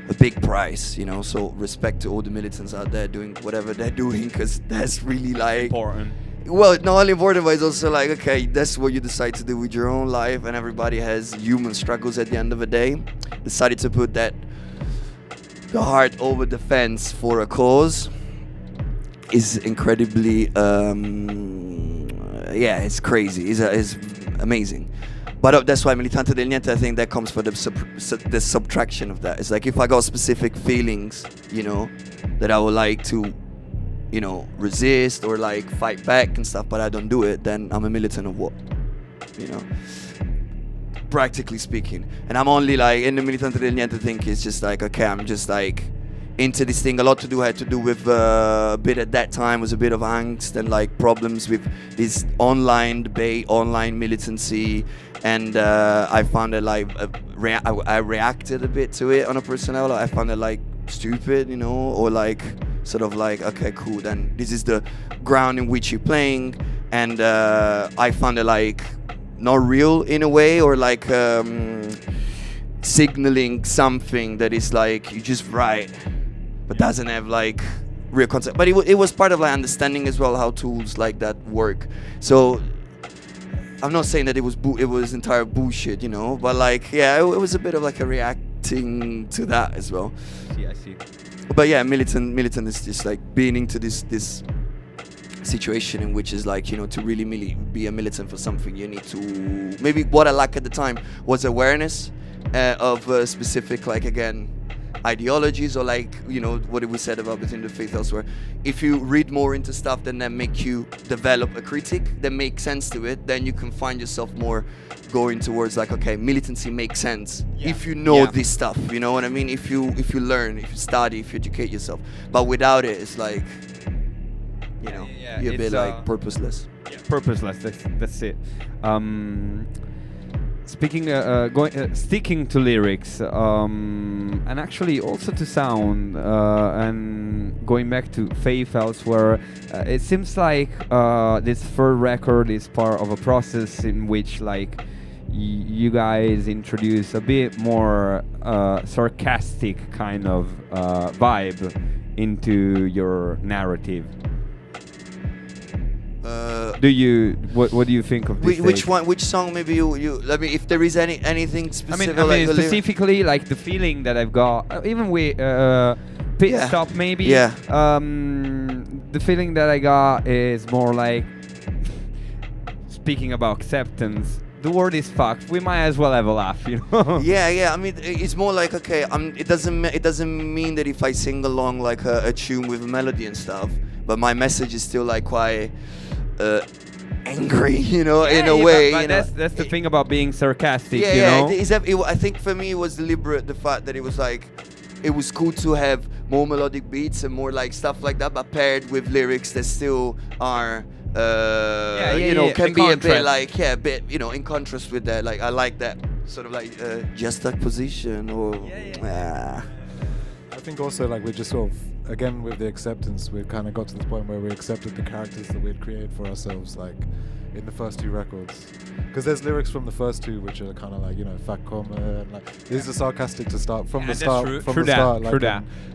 [SPEAKER 2] a big price, you know. So respect to all the militants out there doing whatever they're doing, because that's really like
[SPEAKER 1] Important.
[SPEAKER 2] well, not only important, but it's also like, okay, that's what you decide to do with your own life, and everybody has human struggles at the end of the day. Decided to put the heart over the fence for a cause is incredibly it's crazy. It's amazing. But that's why militante del niente, I think that comes for the subtraction of that. It's like, if I got specific feelings, you know, that I would like to, you know, resist or like fight back and stuff, but I don't do it, then I'm a militant of what? You know, practically speaking. And I'm only like, in the militante del niente thing, it's just like, okay, I'm just like into this thing. A lot had to do with a bit at that time was a bit of angst and like problems with this online debate, online militancy, and I found it like I reacted a bit to it on a personal level. I found it like stupid, you know, or like sort of like, okay, cool, then this is the ground in which you're playing, and I found it like not real in a way, or like signaling something that is like you just write but doesn't have like real concept. But it was part of like understanding as well how tools like that work. So I'm not saying that it was entire bullshit, you know, but like, yeah, it was a bit of like a reacting to that as well.
[SPEAKER 1] I see.
[SPEAKER 2] But yeah, militant is just like being into this situation in which is like, you know, to really be a militant for something, you need to, maybe what I lacked at the time was awareness of specific, like, again, ideologies, or like, you know, what we said about Between the Faith Elsewhere. If you read more into stuff, then that make you develop a critique that makes sense to it, then you can find yourself more going towards like, okay, militancy makes sense if you know this stuff, you know what I mean? If you learn, if you study, if you educate yourself. But without it, it's like, you know, you're a bit like purposeless.
[SPEAKER 1] Purposeless. That's it. Sticking to lyrics, and actually also to sound, and going back to Faith Elsewhere, it seems like this third record is part of a process in which, like, you guys introduce a bit more sarcastic kind of vibe into your narrative. What do you think of this?
[SPEAKER 2] Which one? Which song? Maybe you. I mean, if there is anything specific.
[SPEAKER 1] I mean specifically, like the feeling that I've got, even with Pit Stop, maybe.
[SPEAKER 2] Yeah.
[SPEAKER 1] The feeling that I got is more like, speaking about acceptance. The word is fucked. We might as well have a laugh, you know.
[SPEAKER 2] Yeah. I mean, it's more like, okay. It doesn't mean that if I sing along like a tune with a melody and stuff, but my message is still like quite angry, you know, in a way.
[SPEAKER 1] But
[SPEAKER 2] you know?
[SPEAKER 1] That's the thing about being sarcastic, you
[SPEAKER 2] know.
[SPEAKER 1] know.
[SPEAKER 2] I think for me it was deliberate, the fact that it was like, it was cool to have more melodic beats and more like stuff like that, but paired with lyrics that still are, can be a bit like, a bit, you know, in contrast with that. Like, I like that sort of like juxtaposition or.
[SPEAKER 3] I think also, like, we just sort of, again, with the acceptance, we kind of got to this point where we accepted the characters that we'd created for ourselves, like in the first two records. Because there's lyrics from the first two which are kind of like, you know, fat comma, and like these are sarcastic to start from the start.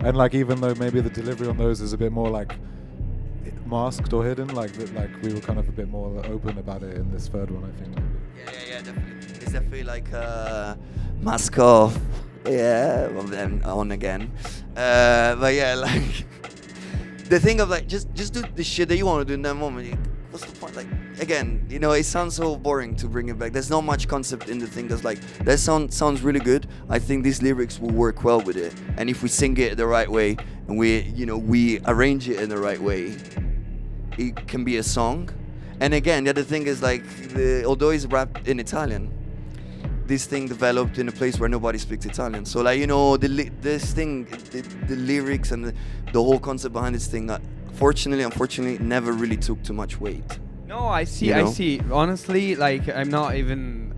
[SPEAKER 3] And like, even though maybe the delivery on those is a bit more like masked or hidden, like we were kind of a bit more open about it in this third one, I think.
[SPEAKER 2] Yeah, definitely. It's definitely like mask off. Yeah, well then on again. But yeah, like the thing of like just do the shit that you want to do in that moment. What's the point? Like, again, you know, it sounds so boring to bring it back. There's not much concept in the thing. That's like, that sounds really good. I think these lyrics will work well with it. And if we sing it the right way and we arrange it in the right way, it can be a song. And again, the other thing is like, although it's rapped in Italian, this thing developed in a place where nobody speaks Italian. So like, you know, the lyrics and the whole concept behind this thing, unfortunately, never really took too much weight.
[SPEAKER 1] No, I see,
[SPEAKER 2] you know?
[SPEAKER 1] I see. Honestly, like, I'm not even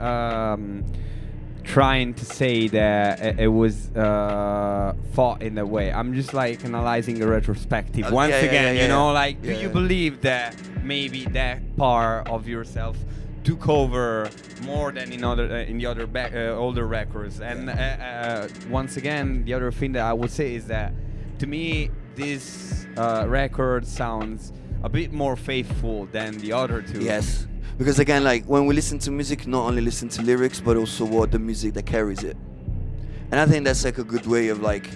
[SPEAKER 1] trying to say that it was thought in that way. I'm just like analyzing the retrospective. Once again, you know, like, do you believe that maybe that part of yourself took over more than in the other older records? And once again, the other thing that I would say is that, to me, this record sounds a bit more faithful than the other two.
[SPEAKER 2] Yes, because again, like, when we listen to music, not only listen to lyrics, but also what the music that carries it. And I think that's like a good way of like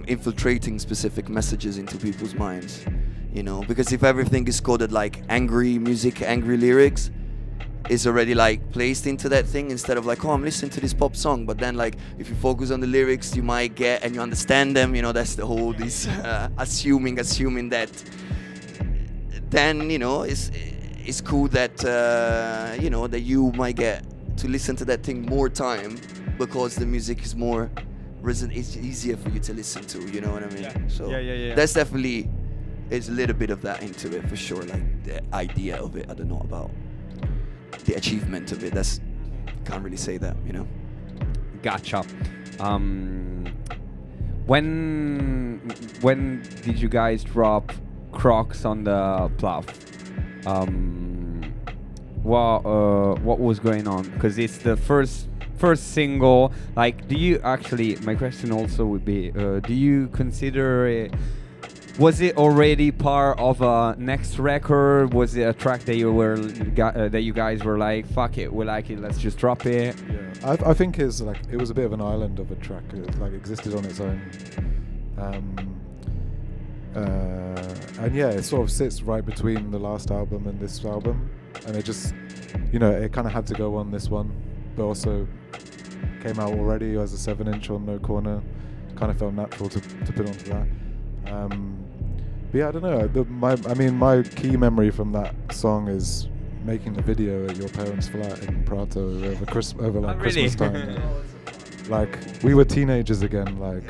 [SPEAKER 2] infiltrating specific messages into people's minds. You know, because if everything is coded like angry music, angry lyrics, is already like placed into that thing, instead of like, oh, I'm listening to this pop song. But then, like, if you focus on the lyrics, you might get and you understand them. You know, that's the whole this assuming that. Then, you know, it's cool that you know, that you might get to listen to that thing more time, because the music is more it's easier for you to listen to. You know what I mean?
[SPEAKER 1] Yeah.
[SPEAKER 2] So
[SPEAKER 1] yeah.
[SPEAKER 2] that's definitely. There's a little bit of that into it for sure, like the idea of it. I don't know about the achievement of it. Can't really say that, you know.
[SPEAKER 1] Gotcha. When did you guys drop Crocs on the Plough? What was going on? Because it's the first single. Like, do you actually? My question also would be: do you consider it? Was it already part of a next record? Was it a track that you guys were like, fuck it, we like it, let's just drop it?
[SPEAKER 3] Yeah, I think it was a bit of an island of a track. It like existed on its own. And yeah, it sort of sits right between the last album and this album, and it just, you know, it kind of had to go on this one, but also came out already as a 7-inch on No Corner. Kind of felt natural to put onto that. But yeah, I don't know. My key memory from that song is making the video at your parents' flat in Prato over Christmas time. Like, we were teenagers again, like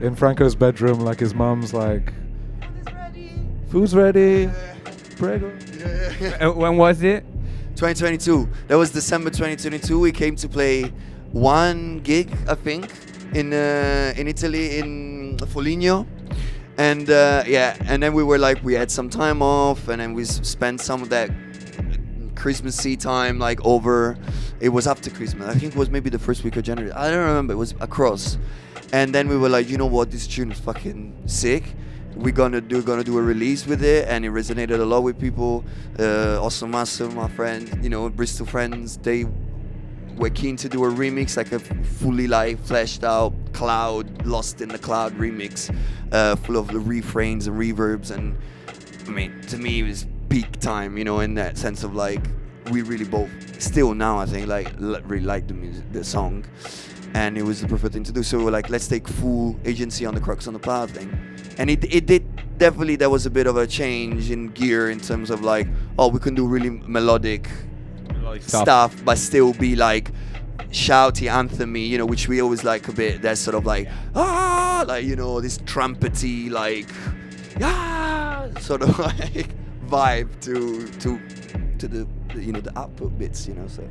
[SPEAKER 3] in Franco's bedroom, like his mum's like, food's ready, prego.
[SPEAKER 1] When was it?
[SPEAKER 2] 2022. That was December 2022. We came to play one gig, I think, in Italy, in Foligno. And and then we were like, we had some time off, and then we spent some of that Christmassy time like over. It was after Christmas. I think it was maybe the first week of January. I don't remember. It was across. And then we were like, you know what? This tune is fucking sick. We're gonna do a release with it, and it resonated a lot with people. Also, Masso, my friend, you know, Bristol friends, they were keen to do a remix, like a fully like fleshed out cloud, lost in the cloud remix, full of the refrains and reverbs. And I mean, to me, it was peak time, you know, in that sense of like, we really both still now, I think, like really like the music, the song, and it was the perfect thing to do. So we were like, let's take full agency on the Crux on the Plow thing. And it did definitely, there was a bit of a change in gear in terms of like, oh, we can do really melodic stuff, but still be like shouty, anthemy, you know, which we always like a bit. That sort of like, like, you know, this trumpety, like, sort of like vibe to the, you know, the output bits, you know. So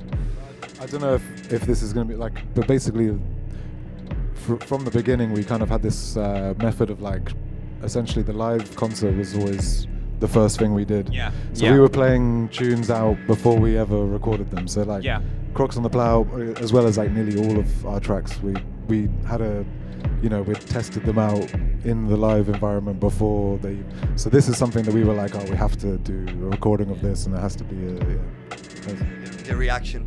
[SPEAKER 3] I don't know if this is going to be like, but basically from the beginning we kind of had this method of like, essentially the live concert was always the first thing we did. So we were playing tunes out before we ever recorded them. So like Crocs on the Plow, as well as like nearly all of our tracks, we had a, you know, we tested them out in the live environment before they. So this is something that we were like, oh, we have to do a recording of this, and there has to be
[SPEAKER 2] the reaction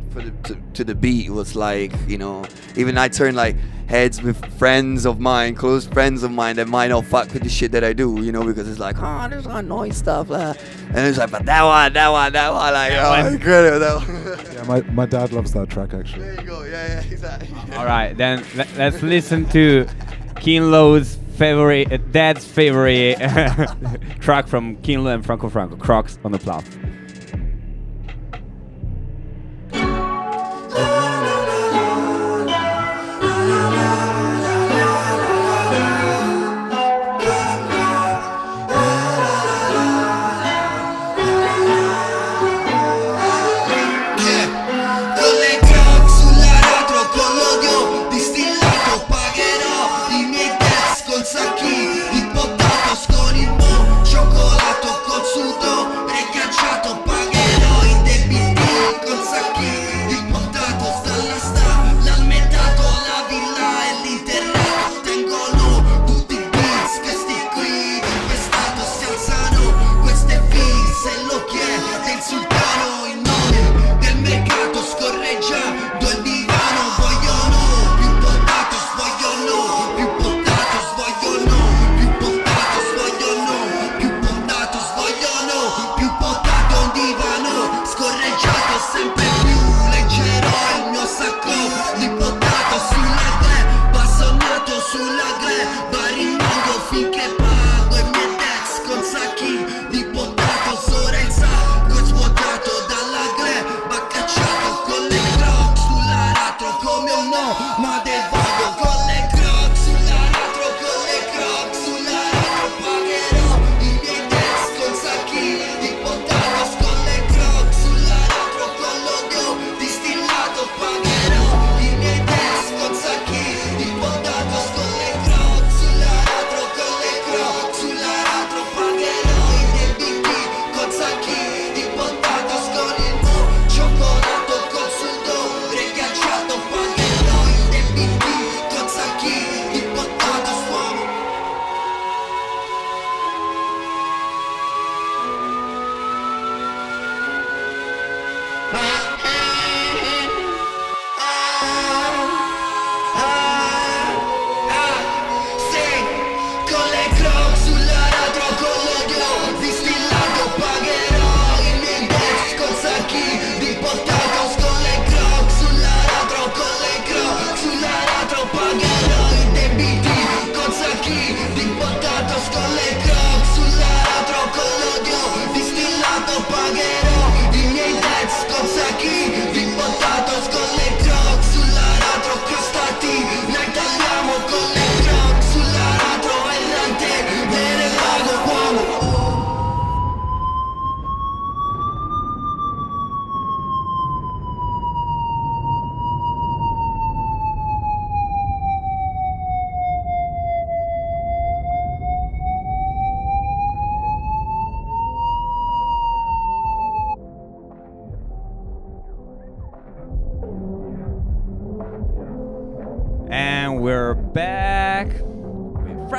[SPEAKER 2] to the beat was like, you know, even I turned like heads with friends of mine, close friends of mine that might not fuck with the shit that I do, you know, because it's like, oh, there's annoying stuff, and it's like, but that one, like, oh, incredible, that one.
[SPEAKER 3] Yeah, my dad loves that track actually.
[SPEAKER 2] There you go, yeah, exactly.
[SPEAKER 1] All right, then let's listen to Kinlaw's favorite, dad's favorite track from Kinlaw and Franco, Crocs on the Plow.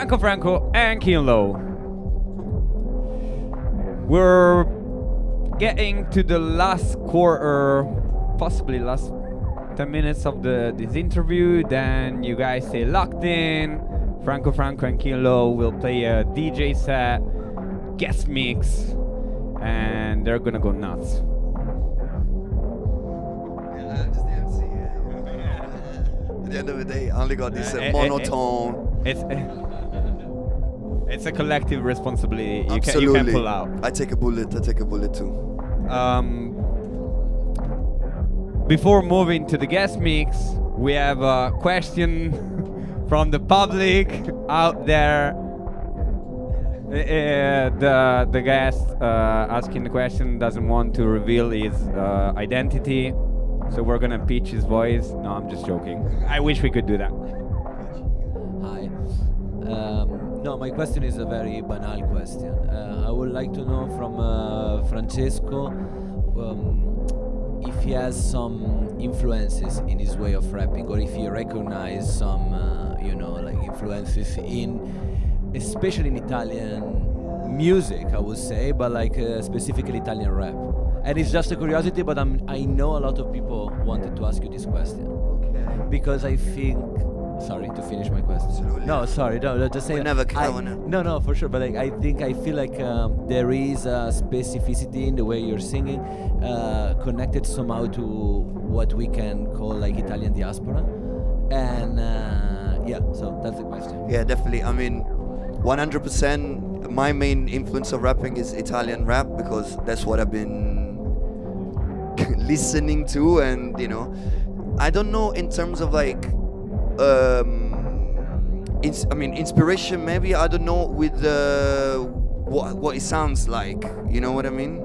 [SPEAKER 1] Franco, and Kinlaw. We're getting to the last quarter, possibly last 10 minutes of this interview. Then you guys stay locked in. Franco, and Kinlaw will play a DJ set, guest mix, and they're gonna go nuts.
[SPEAKER 2] Just the MC. At the end of the day, I only got this monotone.
[SPEAKER 1] It's a collective responsibility. You
[SPEAKER 2] Absolutely.
[SPEAKER 1] can pull out.
[SPEAKER 2] I take a bullet too.
[SPEAKER 1] Before moving to the guest mix, we have a question from the public out there. The guest asking the question doesn't want to reveal his identity, so we're gonna pitch his voice. No, I'm just joking. I wish we could do that.
[SPEAKER 4] Hi. No, my question is a very banal question. I would like to know from Francesco if he has some influences in his way of rapping, or if he recognizes some, like influences in, especially in Italian music, I would say, but like specifically Italian rap. And it's just a curiosity, but I know a lot of people wanted to ask you this question.
[SPEAKER 2] Okay.
[SPEAKER 4] Because I think, sorry to finish my question.
[SPEAKER 2] Absolutely.
[SPEAKER 4] No, sorry, no, just saying.
[SPEAKER 2] We never count it.
[SPEAKER 4] No, for sure. But like, I feel like there is a specificity in the way you're singing, connected somehow to what we can call like Italian diaspora, and yeah. So that's the question.
[SPEAKER 2] Yeah, definitely. I mean, 100%. My main influence of rapping is Italian rap because that's what I've been listening to, and I don't know in terms of like. Inspiration maybe, I don't know, with what it sounds like, you know what I mean?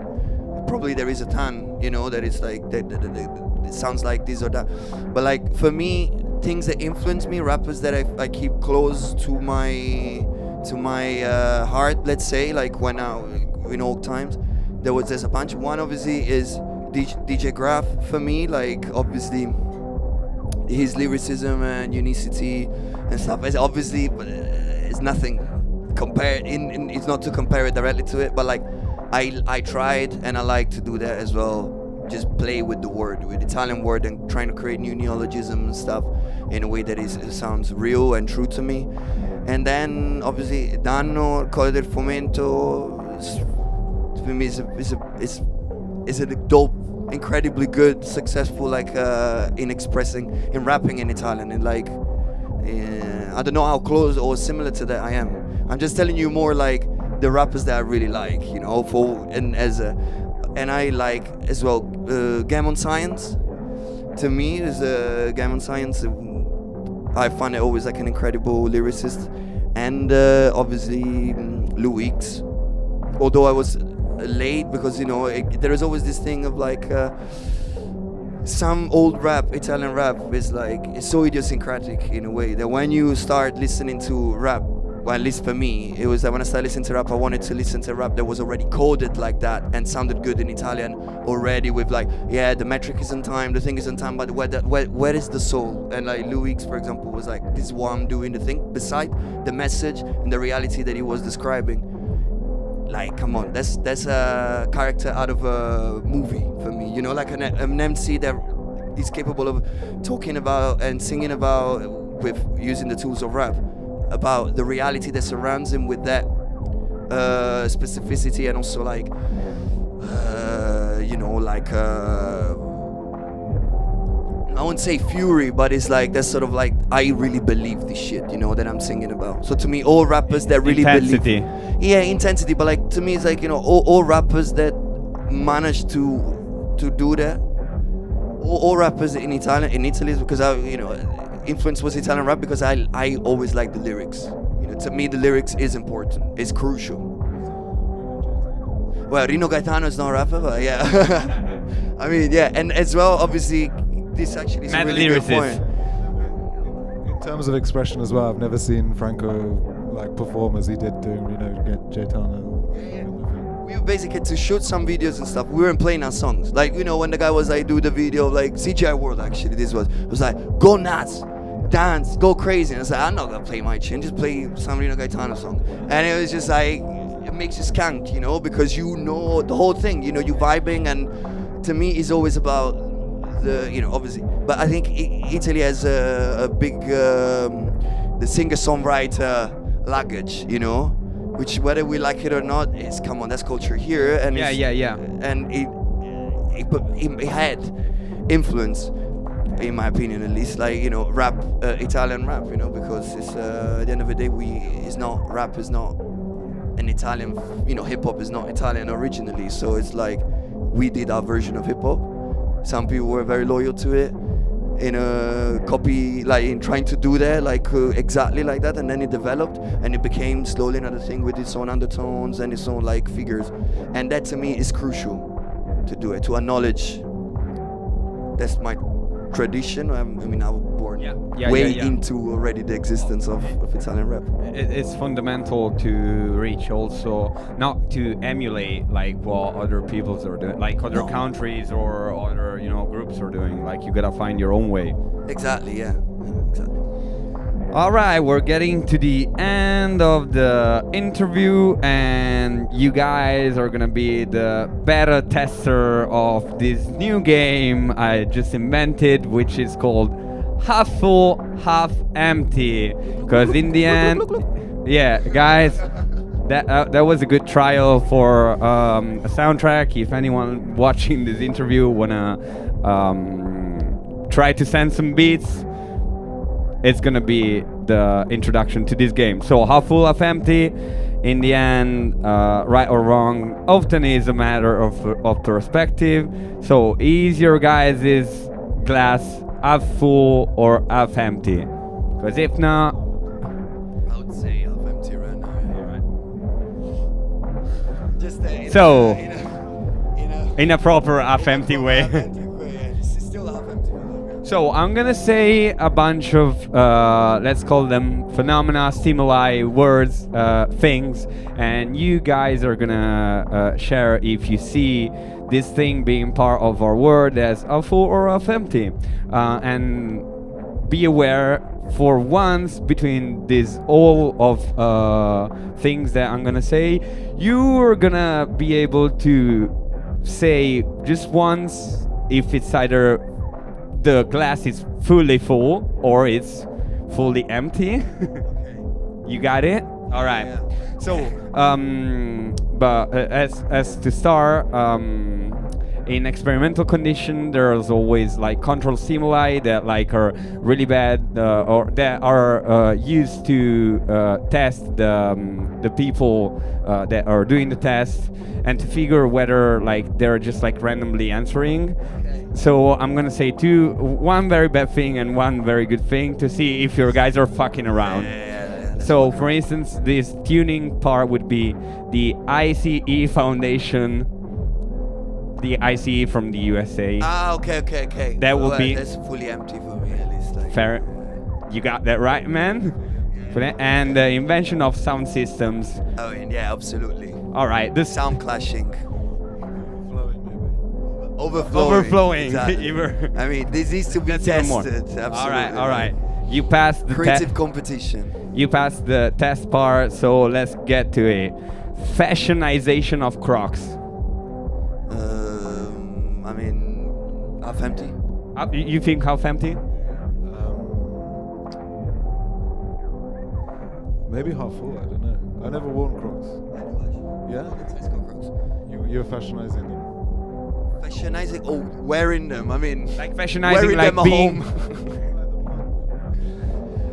[SPEAKER 2] Probably there is a ton, that is like that it sounds like this or that, but like for me, things that influence me, rappers that I keep close to my heart, let's say, like when in old times there's a bunch. One obviously is DJ Graf for me, like obviously his lyricism and unicity and stuff is obviously it's nothing compared it's not to compare it directly to it, but like I tried, and I like to do that as well, just play with the Italian word and trying to create new neologism and stuff in a way that it sounds real and true to me. And then obviously Danno, Colle del Fomento, for me is a dope, incredibly good, successful, like in rapping in Italian, and like I don't know how close or similar to that I am. I'm just telling you more like the rappers that I really like, and I like as well Gammon Science. To me, is Gammon Science. I find it always like an incredible lyricist, and obviously Louix. Although I was late because there is always this thing of like some old rap, Italian rap is like, it's so idiosyncratic in a way that when you start listening to rap, well, at least for me, it was that when I started listening to rap, I wanted to listen to rap that was already coded like that and sounded good in Italian already, with like, yeah, the metric is in time, the thing is in time, but where is the soul? And like Louix, for example, was like, this is why I'm doing the thing, beside the message and the reality that he was describing. Like, come on, that's a character out of a movie for me, like an MC that is capable of talking about and singing about, with using the tools of rap, about the reality that surrounds him with that specificity, and also like I wouldn't say fury, but it's like that's sort of like, I really believe this shit, that I'm singing about. So to me, all rappers that really
[SPEAKER 1] intensity.
[SPEAKER 2] Intensity, but like to me, it's like all rappers that manage to do that. All rappers in Italy, because influence was Italian rap, because I always like the lyrics. To me, the lyrics is important, it's crucial. Well, Rino Gaetano is not a rapper, but yeah. I mean, yeah, and as well, obviously, this actually is a really good point.
[SPEAKER 3] In terms of expression as well, I've never seen Franco like perform as he did doing Gaetano.
[SPEAKER 2] We were basically to shoot some videos and stuff. We weren't playing our songs. Like, when the guy was like, do the video, like CGI World, actually, it was like, go nuts. dance, go crazy. And I was like, I'm not gonna play my tune, just play San Marino Gaetano song. And it was just like, it makes you skank, you know, because you know the whole thing, you know, you vibing. And to me, it's always about the, you know, obviously. But I think Italy has a big, the singer-songwriter luggage, you know, which whether we like it or not, is, come on, that's culture here. And
[SPEAKER 1] Yeah.
[SPEAKER 2] And it had influence, in my opinion at least, like, you know, rap, Italian rap, you know, because it's at the end of the day, rap is not an Italian, you know, hip hop is not Italian originally, so it's like we did our version of hip hop. Some people were very loyal to it in a copy, like in trying to do that, like exactly like that, and then it developed and it became slowly another thing with its own undertones and its own like figures, and that to me is crucial to do it, to acknowledge that's my tradition. I mean, I was born way into already the existence of Italian rap.
[SPEAKER 1] It's fundamental to reach also, not to emulate like what other peoples are doing, like other countries or other, you know, groups are doing. Like you gotta find your own way.
[SPEAKER 2] Exactly, yeah. Exactly.
[SPEAKER 1] All right, we're getting to the end of the interview, and you guys are gonna be the beta tester of this new game I just invented, which is called Half Full, Half Empty. Because in the end, yeah, guys, that was a good trial for a soundtrack. If anyone watching this interview wanna try to send some beats, it's gonna be the introduction to this game. So half full, half empty. In the end, right or wrong often is a matter of perspective. So is your guys' glass half full or half empty? Because if not,
[SPEAKER 2] I would say half empty right now. Yeah. Just
[SPEAKER 1] so
[SPEAKER 2] in
[SPEAKER 1] a proper half empty way.
[SPEAKER 2] It's still half empty.
[SPEAKER 1] So I'm gonna say a bunch of let's call them phenomena, stimuli, words, things, and you guys are gonna share if you see this thing being part of our word as half full or half empty, and be aware for once between this all of things that I'm gonna say, you are gonna be able to say just once if it's either the glass is fully full or it's fully empty. You got it? All right.
[SPEAKER 2] Yeah.
[SPEAKER 1] So, but as to start, in experimental condition, there's always like control stimuli that like are really bad or that are used to test the people that are doing the test and to figure whether like they're just like randomly answering. So I'm gonna say one very bad thing and one very good thing to see if your guys are fucking around. So for instance, this tuning part would be the ICE Foundation, the ICE from the USA.
[SPEAKER 2] Ah, okay.
[SPEAKER 1] That will be
[SPEAKER 2] that's fully empty for me at least. Like,
[SPEAKER 1] fair. You got that right, man. And the invention of sound systems.
[SPEAKER 2] Oh, yeah, absolutely.
[SPEAKER 1] All right, the
[SPEAKER 2] Sound clashing.
[SPEAKER 1] Overflowing.
[SPEAKER 2] Exactly. I mean, this needs to be
[SPEAKER 1] That's even more.
[SPEAKER 2] tested. Absolutely.
[SPEAKER 1] All right. You passed the
[SPEAKER 2] Creative competition.
[SPEAKER 1] You passed the test part, so let's get to it. Fashionization of Crocs.
[SPEAKER 2] I mean, half empty.
[SPEAKER 1] You think half empty?
[SPEAKER 3] Maybe half full. I don't know. I never worn Crocs. Yeah.
[SPEAKER 2] Let's go Crocs.
[SPEAKER 3] You're fashionizing them.
[SPEAKER 2] Fashionizing? Oh, wearing them. I mean,
[SPEAKER 1] Like fashionizing,
[SPEAKER 2] wearing
[SPEAKER 1] like
[SPEAKER 2] them at
[SPEAKER 1] being,
[SPEAKER 2] home.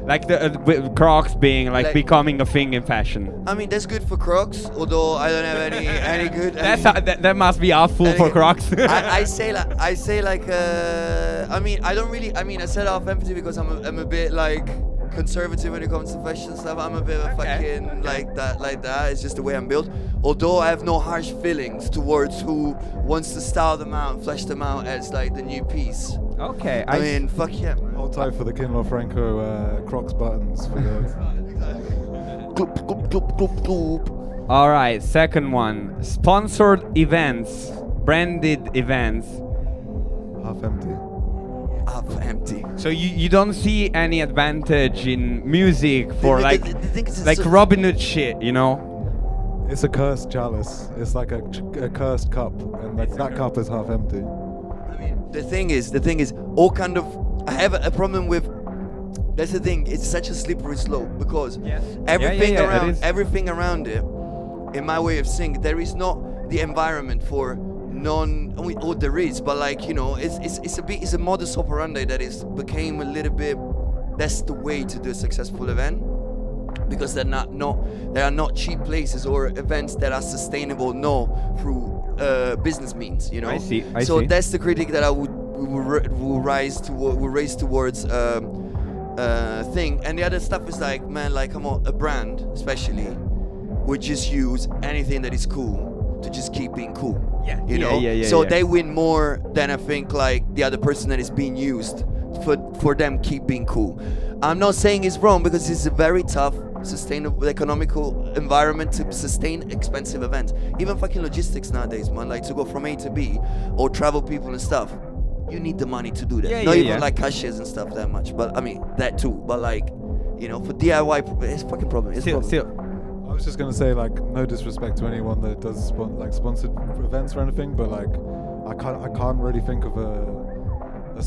[SPEAKER 1] like the Crocs being like becoming a thing in fashion.
[SPEAKER 2] I mean, that's good for Crocs, although I don't have any good.
[SPEAKER 1] That must be half full for Crocs.
[SPEAKER 2] I say like I mean, I don't really. I mean, I said half empty because I'm a bit like conservative when it comes to fashion stuff. I'm a bit of a fucking like that. It's just the way I'm built. Although I have no harsh feelings towards who wants to style them out, flesh them out as like the new piece.
[SPEAKER 1] Okay.
[SPEAKER 2] I mean, fuck yeah.
[SPEAKER 3] Hold tight for the Kinlaw Franco Crocs buttons for those.
[SPEAKER 2] Gloop, gloop, gloop, gloop, gloop.
[SPEAKER 1] All right. Second one. Sponsored events, branded events.
[SPEAKER 3] Half empty.
[SPEAKER 2] half empty.
[SPEAKER 1] So you don't see any advantage in music for
[SPEAKER 2] The-
[SPEAKER 1] like
[SPEAKER 2] the thing is,
[SPEAKER 1] like
[SPEAKER 2] it's so-
[SPEAKER 1] Robin Hood shit, you know?
[SPEAKER 3] It's a cursed chalice. It's like a cursed cup, and like that cup is half empty.
[SPEAKER 2] I mean, the thing is, all kind of. I have a problem with. That's the thing. It's such a slippery slope because
[SPEAKER 1] Yes.
[SPEAKER 2] everything
[SPEAKER 1] Yeah, it
[SPEAKER 2] around,
[SPEAKER 1] is.
[SPEAKER 2] everything around it, in my way of seeing, there is not the environment for non. I mean, oh, there is, but like it's a modus operandi that is became a little bit. That's the way to do a successful event. Because there are not cheap places or events that are sustainable through business means, you know.
[SPEAKER 1] I see.
[SPEAKER 2] So that's the critique that I would raise towards thing. And the other stuff is like, man, like come on, a brand especially would just use anything that is cool to just keep being cool.
[SPEAKER 1] Yeah.
[SPEAKER 2] You
[SPEAKER 1] Yeah,
[SPEAKER 2] know.
[SPEAKER 1] yeah,
[SPEAKER 2] So
[SPEAKER 1] yeah.
[SPEAKER 2] they win more than I think like the other person that is being used for them keep being cool. I'm not saying it's wrong because it's a very tough, sustainable, economical environment to sustain expensive events. Even fucking logistics nowadays, man. Like to go from A to B or travel people and stuff. You need the money to do that.
[SPEAKER 1] Yeah,
[SPEAKER 2] Not
[SPEAKER 1] yeah,
[SPEAKER 2] even
[SPEAKER 1] yeah.
[SPEAKER 2] like cashiers and stuff that much. But I mean that too. But like, you know, for DIY, it's a fucking problem. It's a problem.
[SPEAKER 1] Still.
[SPEAKER 3] I was just gonna say, like, no disrespect to anyone that does sponsored events or anything, but like, I can't really think of a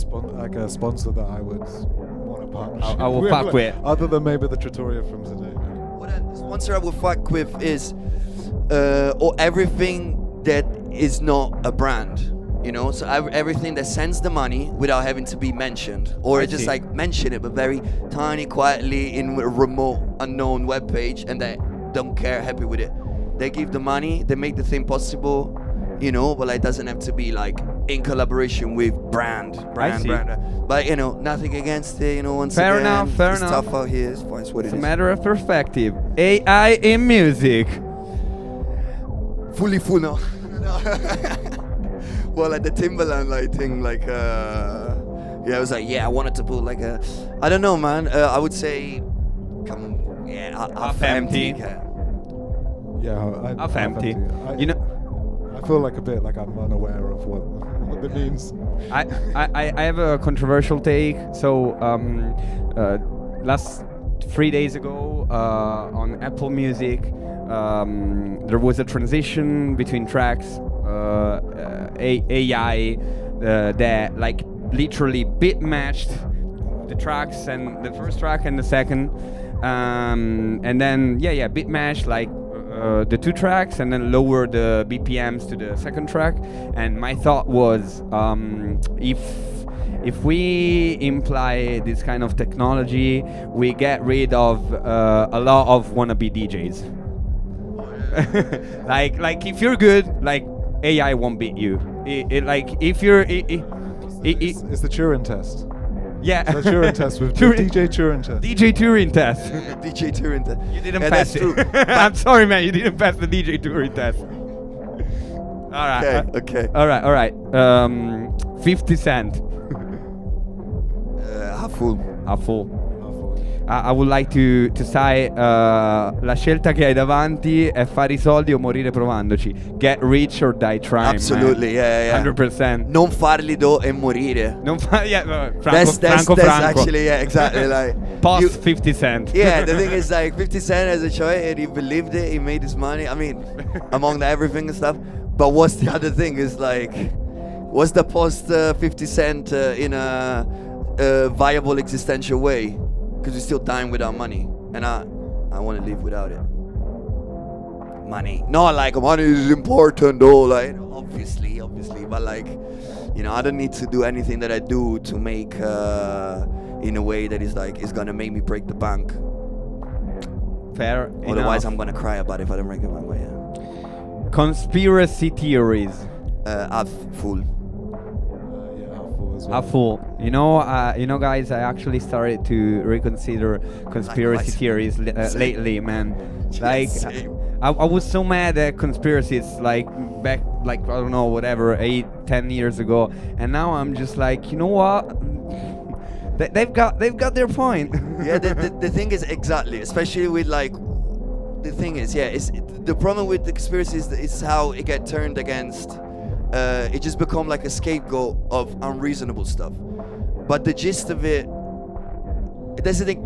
[SPEAKER 3] sponsor that I would want to partnership
[SPEAKER 1] I will
[SPEAKER 3] with,
[SPEAKER 1] fuck
[SPEAKER 3] like,
[SPEAKER 1] with.
[SPEAKER 3] other than maybe the Trattoria from today.
[SPEAKER 2] What the sponsor I would fuck with is or everything that is not a brand. You know, so everything that sends the money without having to be mentioned, or
[SPEAKER 1] I
[SPEAKER 2] just
[SPEAKER 1] see.
[SPEAKER 2] like mention it, but very tiny, quietly in a remote, unknown web page, and they don't care, happy with it. They give the money, they make the thing possible, you know, but like doesn't have to be like in collaboration with brand.
[SPEAKER 1] see.
[SPEAKER 2] But you know, nothing against it. You know, once
[SPEAKER 1] Fair
[SPEAKER 2] again,
[SPEAKER 1] enough, fair
[SPEAKER 2] it's
[SPEAKER 1] enough.
[SPEAKER 2] tough out here. It's fine, it's what
[SPEAKER 1] It's
[SPEAKER 2] it
[SPEAKER 1] a
[SPEAKER 2] is.
[SPEAKER 1] matter of perspective. AI in music.
[SPEAKER 2] Fully full now. Well, like the Timberland like thing, like yeah, I was like, yeah, I wanted to put like a, I don't know, man. I would say, come on, yeah, half empty.
[SPEAKER 3] Yeah,
[SPEAKER 1] Half empty.
[SPEAKER 3] I,
[SPEAKER 1] You know,
[SPEAKER 3] I feel like a bit like I'm unaware of what it means.
[SPEAKER 1] I have a controversial take. So last 3 days ago on Apple Music, there was a transition between tracks. AI that like literally bit matched the tracks and the first track and the second, and then bit matched like the two tracks and then lower the BPMs to the second track. And my thought was, if we imply this kind of technology, we get rid of a lot of wannabe DJs. like if you're good, like AI won't beat you. Like if you're,
[SPEAKER 3] It's the Turing test.
[SPEAKER 1] yeah,
[SPEAKER 3] The Turing test with
[SPEAKER 1] Turing-
[SPEAKER 3] DJ Turing test.
[SPEAKER 1] DJ Turing test.
[SPEAKER 2] DJ Turing.
[SPEAKER 1] You didn't
[SPEAKER 2] Yeah,
[SPEAKER 1] pass
[SPEAKER 2] that's
[SPEAKER 1] it.
[SPEAKER 2] true.
[SPEAKER 1] I'm sorry, man. You didn't pass the DJ Turing test. All right.
[SPEAKER 2] Okay.
[SPEAKER 1] All right. 50 Cent.
[SPEAKER 2] Half full.
[SPEAKER 1] A full. I would like to say la scelta che hai davanti è fare i soldi o morire provandoci. Get rich or die trying.
[SPEAKER 2] Absolutely, yeah.
[SPEAKER 1] 100%.
[SPEAKER 2] Non farli do e morire.
[SPEAKER 1] Non fa, yeah, Franco,
[SPEAKER 2] That's
[SPEAKER 1] Franco.
[SPEAKER 2] actually, yeah, exactly. Like
[SPEAKER 1] Post
[SPEAKER 2] you-
[SPEAKER 1] 50 Cent.
[SPEAKER 2] Yeah, the thing is like 50 Cent has a choice and he believed it, he made his money. I mean, among the everything and stuff. But what's the other thing is like, what's the post 50 Cent in a viable existential way? Because we're still dying without money. And I want to live without it. Money. Not like money is important though, like obviously. But like, you know, I don't need to do anything that I do to make in a way that is like, it's gonna make me break the bank.
[SPEAKER 1] Fair
[SPEAKER 2] Otherwise
[SPEAKER 1] enough.
[SPEAKER 2] I'm gonna cry about it if I don't break the bank, but yeah.
[SPEAKER 1] Conspiracy theories.
[SPEAKER 2] Half full.
[SPEAKER 3] Yeah, half full as well.
[SPEAKER 1] A full. You know, guys, I actually started to reconsider conspiracy
[SPEAKER 2] Likewise.
[SPEAKER 1] theories
[SPEAKER 2] Same.
[SPEAKER 1] lately, man. Like,
[SPEAKER 2] same.
[SPEAKER 1] I was so mad at conspiracies, like back, like I don't know, whatever, 8-10 years ago, and now I'm just like, you know what? They've got their point.
[SPEAKER 2] Yeah, the thing is exactly, especially with like, the thing is, yeah, it's the problem with the conspiracies is how it get turned against. It just become like a scapegoat of unreasonable stuff. but the gist of it, that's the thing.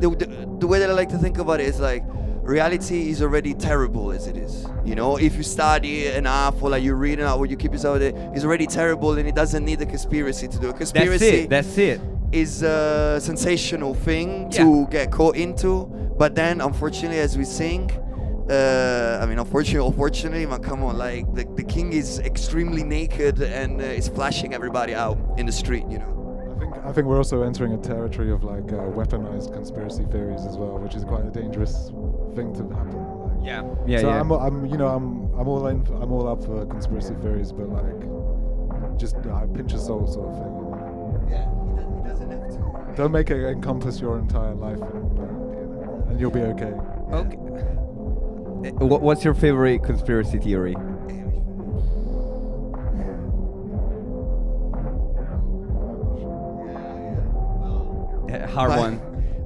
[SPEAKER 2] The way that I like to think about it is like, reality is already terrible as it is. You know, if you study enough or like you read enough or you keep yourself there, it's already terrible and it doesn't need a conspiracy to do. A conspiracy
[SPEAKER 1] That's it.
[SPEAKER 2] is a sensational thing to get caught into, but then unfortunately, as we sing, I mean, unfortunately, man, come on, like the king is extremely naked and is flashing everybody out in the street, you know.
[SPEAKER 3] I think we're also entering a territory of like weaponized conspiracy theories as well, which is quite a dangerous thing to happen. Like,
[SPEAKER 1] Yeah.
[SPEAKER 3] so I'm all up for conspiracy theories, but like just pinch of salt sort of thing. You know?
[SPEAKER 2] Yeah, he doesn't have to.
[SPEAKER 3] Don't make it encompass your entire life, and you'll be okay.
[SPEAKER 1] Okay. What's your favorite conspiracy theory? Hard one.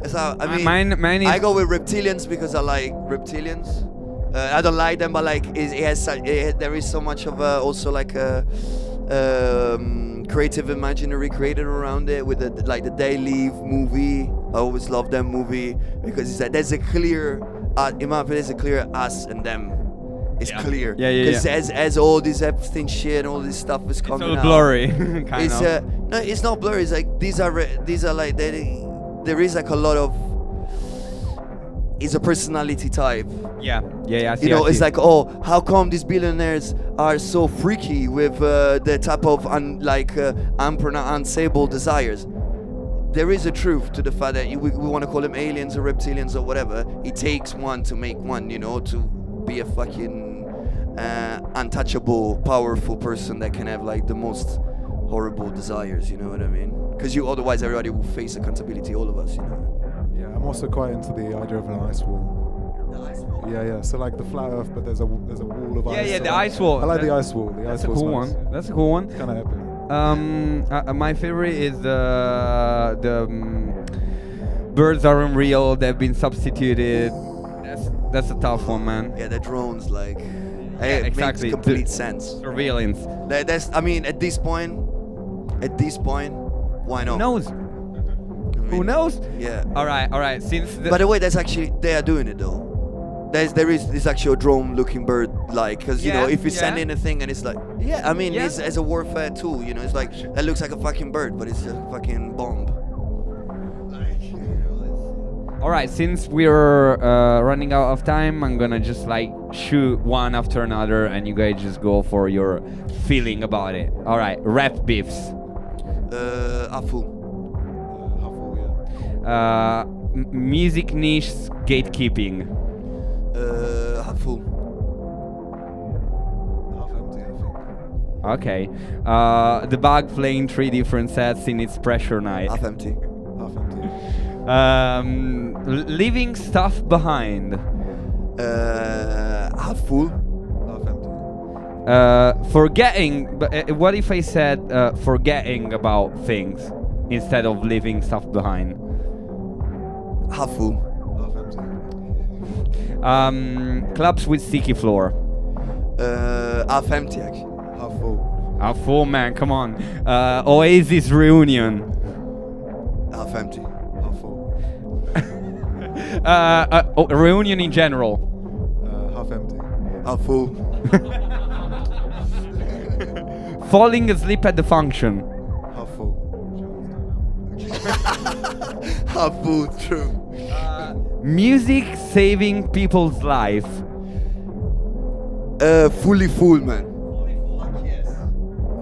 [SPEAKER 2] So, I mean,
[SPEAKER 1] mine is
[SPEAKER 2] I go with reptilians because I like reptilians. I don't like them, but like there is so much of also like a creative imaginary created around it with the They Leave movie. I always love that movie because it's like there's a clear, in my opinion, there's a clear us and them. It's clear. Because as all this Epstein shit and all this stuff is coming
[SPEAKER 1] it's
[SPEAKER 2] out,
[SPEAKER 1] all blurry.
[SPEAKER 2] it's no, it's not blurry. It's like these are like there is like a lot of. It's a personality type.
[SPEAKER 1] Yeah. I see,
[SPEAKER 2] You know,
[SPEAKER 1] I
[SPEAKER 2] it's
[SPEAKER 1] see.
[SPEAKER 2] like, oh, how come these billionaires are so freaky with the type of unpronounceable desires? There is a truth to the fact that we want to call them aliens or reptilians or whatever. It takes one to make one, you know, to be a fucking untouchable, powerful person that can have like the most horrible desires. You know what I mean? Because otherwise everybody will face accountability. All of us, you know.
[SPEAKER 3] Yeah, I'm also quite into the idea of an ice wall.
[SPEAKER 2] The ice wall.
[SPEAKER 3] Yeah. So like the flat Earth, but there's a wall of ice.
[SPEAKER 1] Yeah,
[SPEAKER 3] so
[SPEAKER 1] the ice wall.
[SPEAKER 3] I like the ice wall. The
[SPEAKER 1] That's
[SPEAKER 3] ice
[SPEAKER 1] a
[SPEAKER 3] wall's
[SPEAKER 1] cool
[SPEAKER 3] nice.
[SPEAKER 1] one. That's a cool one.
[SPEAKER 3] Kind of epic.
[SPEAKER 1] My favorite is the birds aren't real. They've been substituted. That's a tough one, man.
[SPEAKER 2] Yeah, the drones, like,
[SPEAKER 1] Yeah,
[SPEAKER 2] it
[SPEAKER 1] exactly.
[SPEAKER 2] makes complete sense.
[SPEAKER 1] Surveillance.
[SPEAKER 2] I mean, at this point, why not?
[SPEAKER 1] Who knows?
[SPEAKER 2] I
[SPEAKER 1] Who
[SPEAKER 2] mean,
[SPEAKER 1] knows?
[SPEAKER 2] Yeah.
[SPEAKER 1] All right. Since
[SPEAKER 2] By the way, that's actually they are doing it though. There is actually a drone-looking bird, like, because you know, if you send in a thing and it's like, I mean, it's as a warfare tool, you know, it's like that looks like a fucking bird, but it's a fucking bomb.
[SPEAKER 1] all right, since we're running out of time, I'm gonna just like shoot one after another, and you guys just go for your feeling about it. All right, rap beefs.
[SPEAKER 2] Afu.
[SPEAKER 3] Yeah.
[SPEAKER 1] Music niche gatekeeping.
[SPEAKER 2] Afu.
[SPEAKER 3] Half empty, I think.
[SPEAKER 1] Okay. The bag playing 3 different sets in its pressure night.
[SPEAKER 2] Half empty.
[SPEAKER 3] Half empty.
[SPEAKER 1] Leaving stuff behind.
[SPEAKER 2] Half full.
[SPEAKER 3] Half empty.
[SPEAKER 1] Forgetting. But what if I said forgetting about things instead of leaving stuff behind?
[SPEAKER 2] Half full.
[SPEAKER 3] Half empty.
[SPEAKER 1] Clubs with sticky floor.
[SPEAKER 2] Half empty actually.
[SPEAKER 3] Half full.
[SPEAKER 1] A full man, come on. Oasis reunion.
[SPEAKER 2] Half empty.
[SPEAKER 3] Half full.
[SPEAKER 1] Reunion in general.
[SPEAKER 3] Half empty.
[SPEAKER 2] Half full.
[SPEAKER 1] Falling asleep at the function.
[SPEAKER 3] Half full.
[SPEAKER 2] Half full. True.
[SPEAKER 1] Music saving people's life.
[SPEAKER 2] Fully full, man.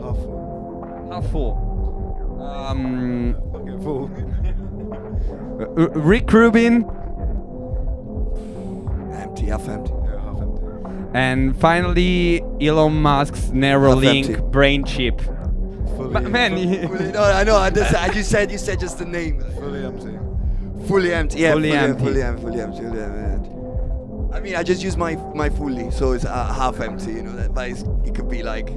[SPEAKER 3] Half full.
[SPEAKER 1] How full?
[SPEAKER 3] Fucking full.
[SPEAKER 1] Rick Rubin.
[SPEAKER 2] Empty. Half empty.
[SPEAKER 3] Yeah, half empty.
[SPEAKER 1] And finally, Elon Musk's
[SPEAKER 2] empty.
[SPEAKER 1] Neuralink brain chip.
[SPEAKER 3] Fully.
[SPEAKER 1] Man,
[SPEAKER 2] Fully, no, I know. You said just the name.
[SPEAKER 3] Fully empty.
[SPEAKER 2] Fully empty. Yeah.
[SPEAKER 1] Fully empty.
[SPEAKER 2] Fully empty. I mean, I just use my fully, so it's half empty. You know, but it could be like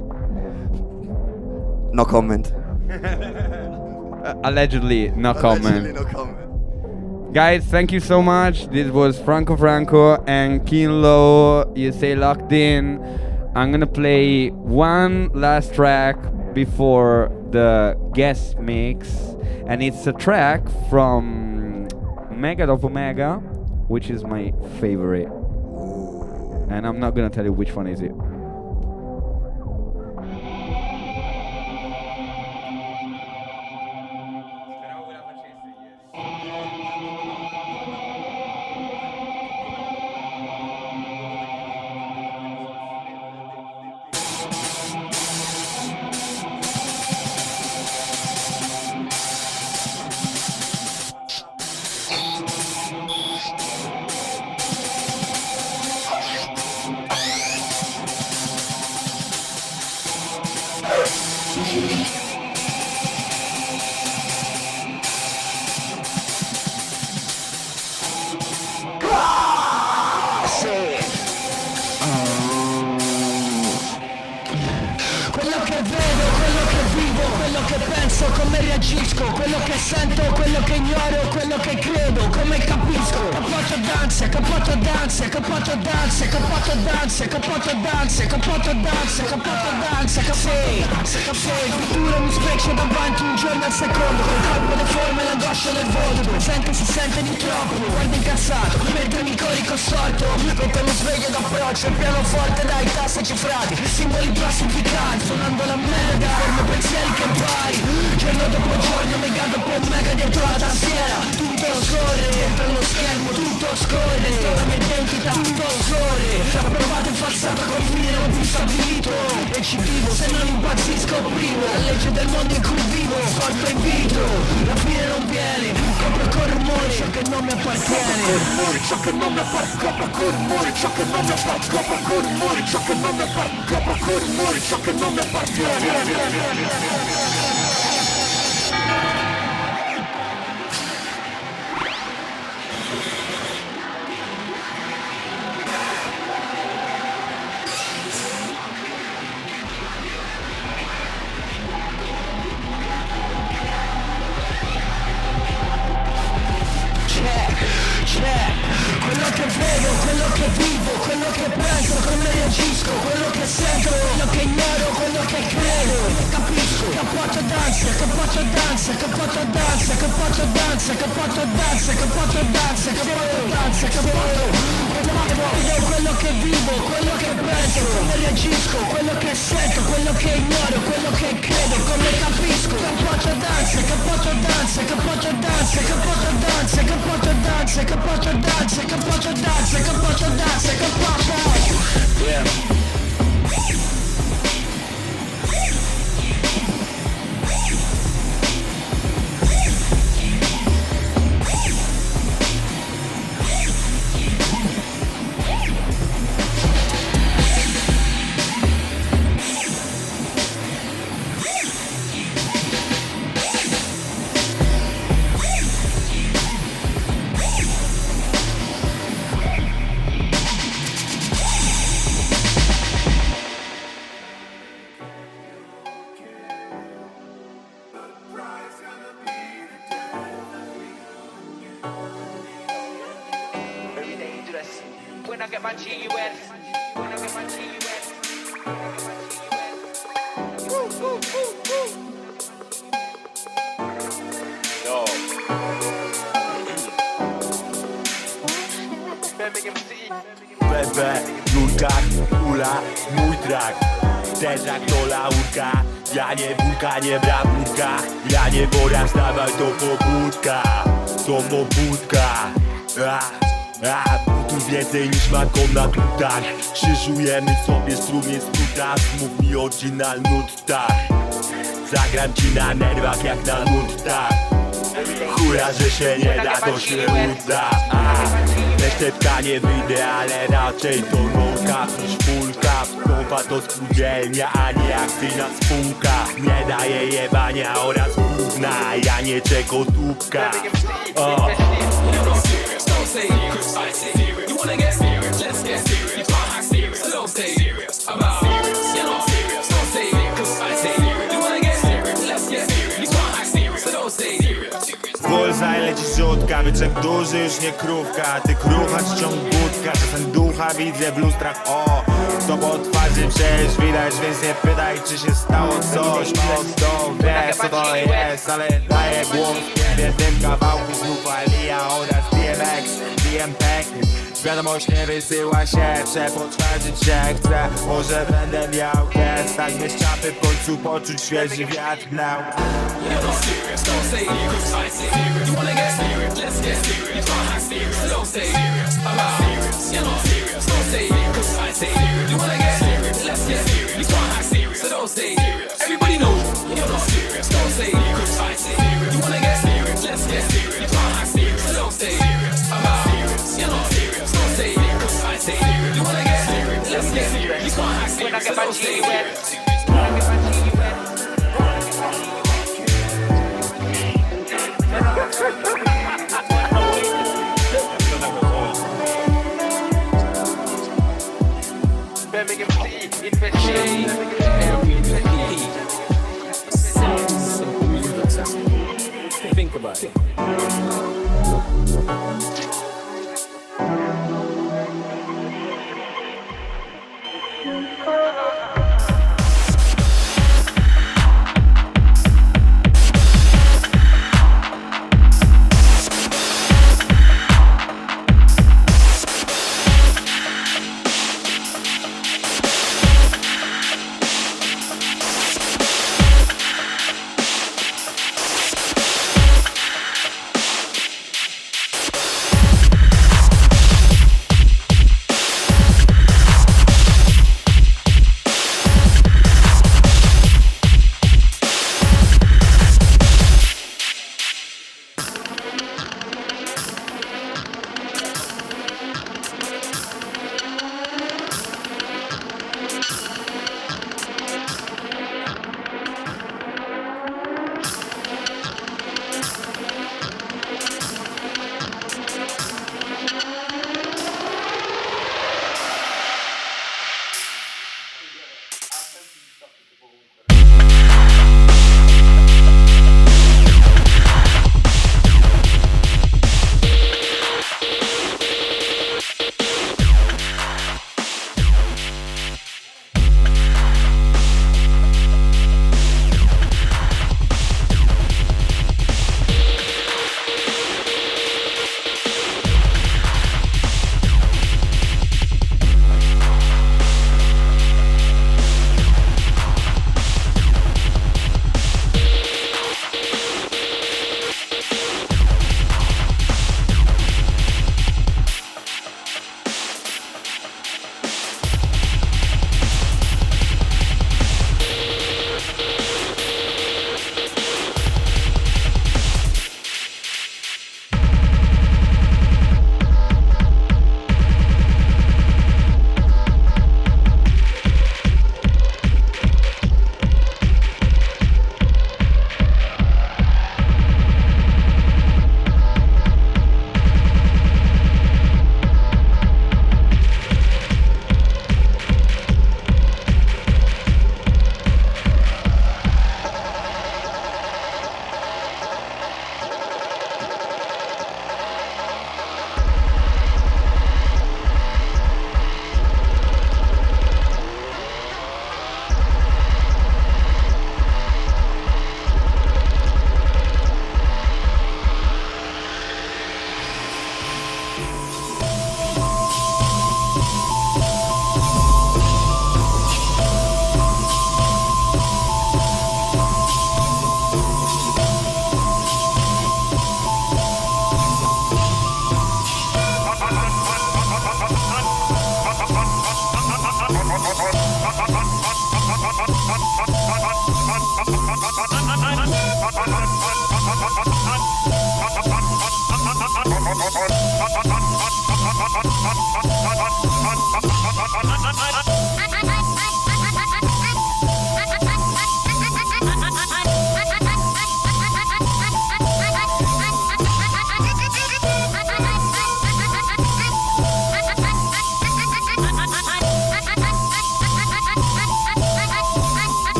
[SPEAKER 2] no comment.
[SPEAKER 1] allegedly, no
[SPEAKER 2] Allegedly,
[SPEAKER 1] comment.
[SPEAKER 2] no comment.
[SPEAKER 1] Guys, thank you so much. This was Franco and Kinlaw. You stay locked in. I'm gonna play one last track before the guest mix, and it's a track from Mega Dopo Mega, which is my favorite. And I'm not gonna tell you which one is it.
[SPEAKER 5] Quello che vedo, quello che vivo, quello che penso, come reagisco, quello che sento, quello che ignoro, quello che credo, come capisco. Capoto danze, capoto danze, capoto danze, capoto danze, capoto danze, capoto danze, capoto danze, caffè, il futuro mi specchia davanti un giorno al secondo, col corpo deforme e l'angoscia del volto, presente si sente di troppo, guarda incazzato, mentre mi corico sorto, mentre mi sveglio d'approccio, il pianoforte dai tasti cifrati, simboli classificati, suonando la merda, fermo pensieri che impari, giorno dopo giorno, mega dopo mega dietro la tastiera, tutto scorre, per lo schermo tutto scorre, dentro la mia identità tutto scorre, l'ho provato e falsato con fine non più stabilito, e ci vivo, se non impazzisco privo, la legge del mondo in cui vivo, scorto in vitro, la fine non viene, compro con rumore, ciò che non mi appartiene, ciò che non mi appartiene, compro con rumore, ciò che non mi appartiene, compro con rumore, ciò che non mi appartiene, compro con rumore, ciò che non mi appartiene. Quello che vedo, quello che vivo, quello che penso, come reagisco, quello che sento, quello che ignoro, quello che credo, capisco, capoto danze, capoto danze, capoto danze, capoto danze, capoto danze, capoto danze, capoto danze, quello che vivo, quello che penso, come reagisco, quello che sento, quello che ignoro, quello che credo, come capisco, capoto danze, capoto danze, capoto danze, capoto danze, capoto danze, capoto danze, capoto danze, capoto danze, capoto. Yeah.
[SPEAKER 6] Bebe, Julka, Ula, mój track. Też jak Tola Urka, ja nie bulka, nie brawurka. Ja nie wora, wstawaj, to pobudka. To pobudka. Tu więcej niż matką na tutach. Krzyżujemy sobie strumień z buta. Mów mi oryginal nutta. Zagram ci na nerwach jak na nutta. Chuja, że się nie da, to się uda. Reszteczka nie wyjdę, ale raczej to no cap niż full cap. Pompa to spółdzielnia, a nie akcyjna spółka. Nie daje jebania oraz gówna, ja nie czekotubka. Bolzaj leci rzutka, byczek duży już nie krówka. Ty krucha czy ciąg budka, czasem ducha widzę w lustrach, o. to po twarzy przecież widać, więc nie pytaj, czy się stało coś. Mało kto wie, co to jest, ale daje głos. W jednym kawałku znów Alia oraz DMX, DMPEG. Wiadomość nie wysyła się, przepoczwarzyć się chcę. Może będę miał gest, tak mnie z czapy w końcu poczuć świeży wiatr gnał.
[SPEAKER 5] Everybody knows you're not serious. Don't say because I say you wanna get serious. Let's get serious. You can't act serious. So don't say serious. I'm not serious. You're not serious. Don't say because I say you wanna get serious. Let's get serious. You can't act serious. So don't say serious. Think about it.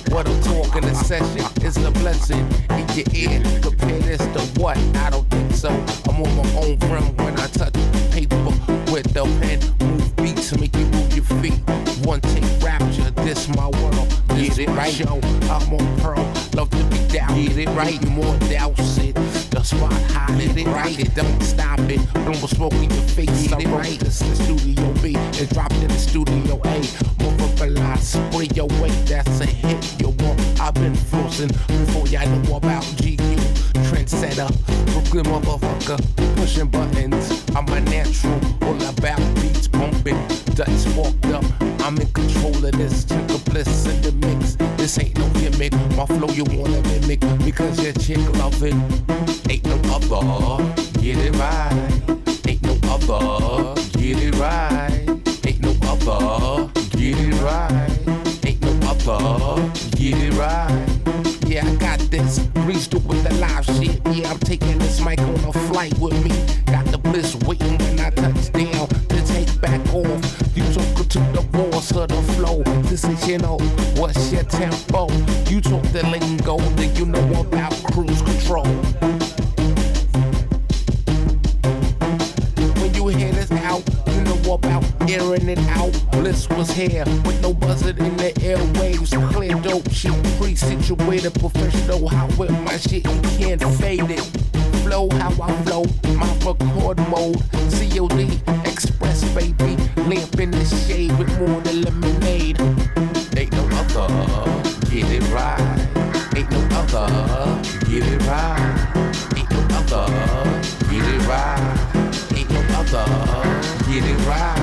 [SPEAKER 7] What I'm talking a session is a blessing in your ear. Compare this to what? I don't think so. I'm on my own rim when I touch paper with the pen. Move beats, make you move your feet. One take rapture, this my world. Get it right, yo. I'm on pearl, love to be down. Get it right, you more douse it. The spot hot, get it right. It don't stop it. Blow smoke in your face. Get it right. This is Studio B and dropped in the Studio A. Move up a lot, spray your way. That's a hit. You want? I've been flossing before y'all know about GQ. Trendsetter, Brooklyn motherfucker, pushing buttons. I'm a natural, all about beats bumping. Dutch walked up, I'm in control of this. Check the bliss in the mix. This ain't no gimmick. My flow you wanna mimic because your chick love it. Ain't no other, get it right. Ain't no other, get it right. Ain't no other, get it right. Ain't no other, get it right. Yeah, I got this. Breeze through with the live shit. Yeah, I'm taking this mic on a flight with me. Got the bliss waiting when I touch down to take back off. You talk to the boss of the flow. This is, you know, what's your tempo? You talk the lingo, then you know about cruise control. When you hear this out, you know about airing it out. Bliss was here with no buzzard in the airwaves. Clear dope shit, pre-situated professional. How with my shit, you can't fade it. Flow how I flow, my record mode. COD, express baby. Lamp in the shade with more than lemonade. Ain't no other, get it right. Ain't no other, get it right. Ain't no other, get it right. Ain't no other, get it right.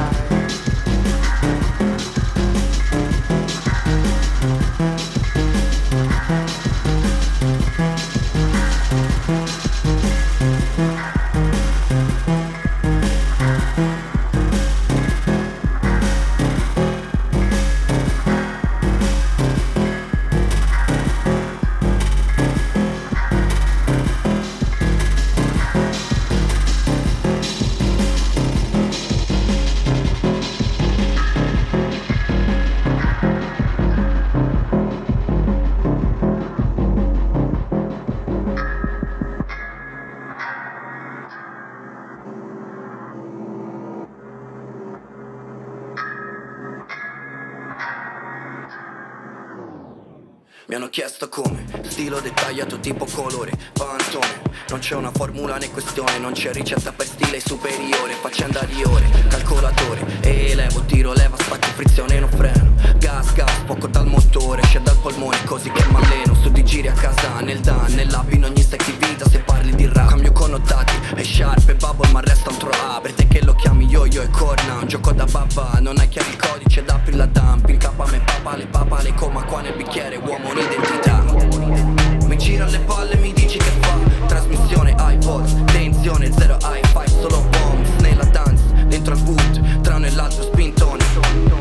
[SPEAKER 8] Mi hanno chiesto come, stilo dettagliato tipo colore, pantone. Non c'è una formula né questione, non c'è ricetta per stile superiore. Faccenda di ore, calcolatore, elevo, tiro, leva, stacco, frizione, non freno. Gas, poco dal motore, esce dal polmone così che m'alleno. Su di giri a casa, nel dan, nell'app, in ogni stack di vita. Se parli di rap, cambio connotati, e sciarpe, bubble, ma resta un tro-A. Per te che lo chiami yo-yo e corna, un gioco da babba. Non hai chiaro il codice, da apri la dump. Il capo a me papa, le coma qua nel bicchiere, uomo un'identità. Mi gira le palle, mi dici che fa. Trasmissione, high voice, tensione, zero hi-fi, solo bombs nella dance, dentro al boot, tra uno e l'altro spintone.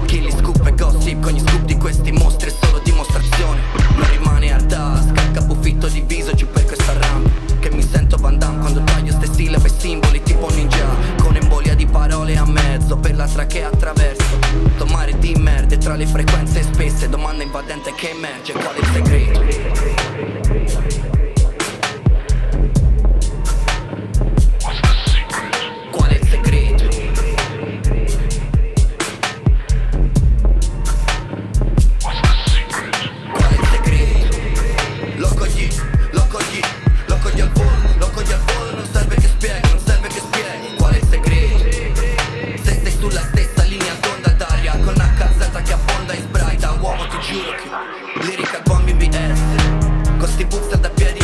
[SPEAKER 8] Chi li scoop e gossip, con gli scoop di questi mostri è solo dimostrazione. Non rimane hard task, capofitto diviso giù per questa rampa. Che mi sento Van Damme quando taglio ste sillabe e simboli tipo ninja. Con embolia di parole a mezzo, per la trachea attraverso. Tomare di merde tra le frequenze spesse. Domanda invadente che emerge, qual è il segreto? Lirica bombi BS, con sti booster da piedi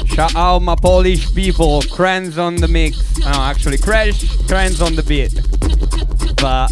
[SPEAKER 1] Shout out my Polish people, Kranz on the mix. No, actually, Kranz on the beat. But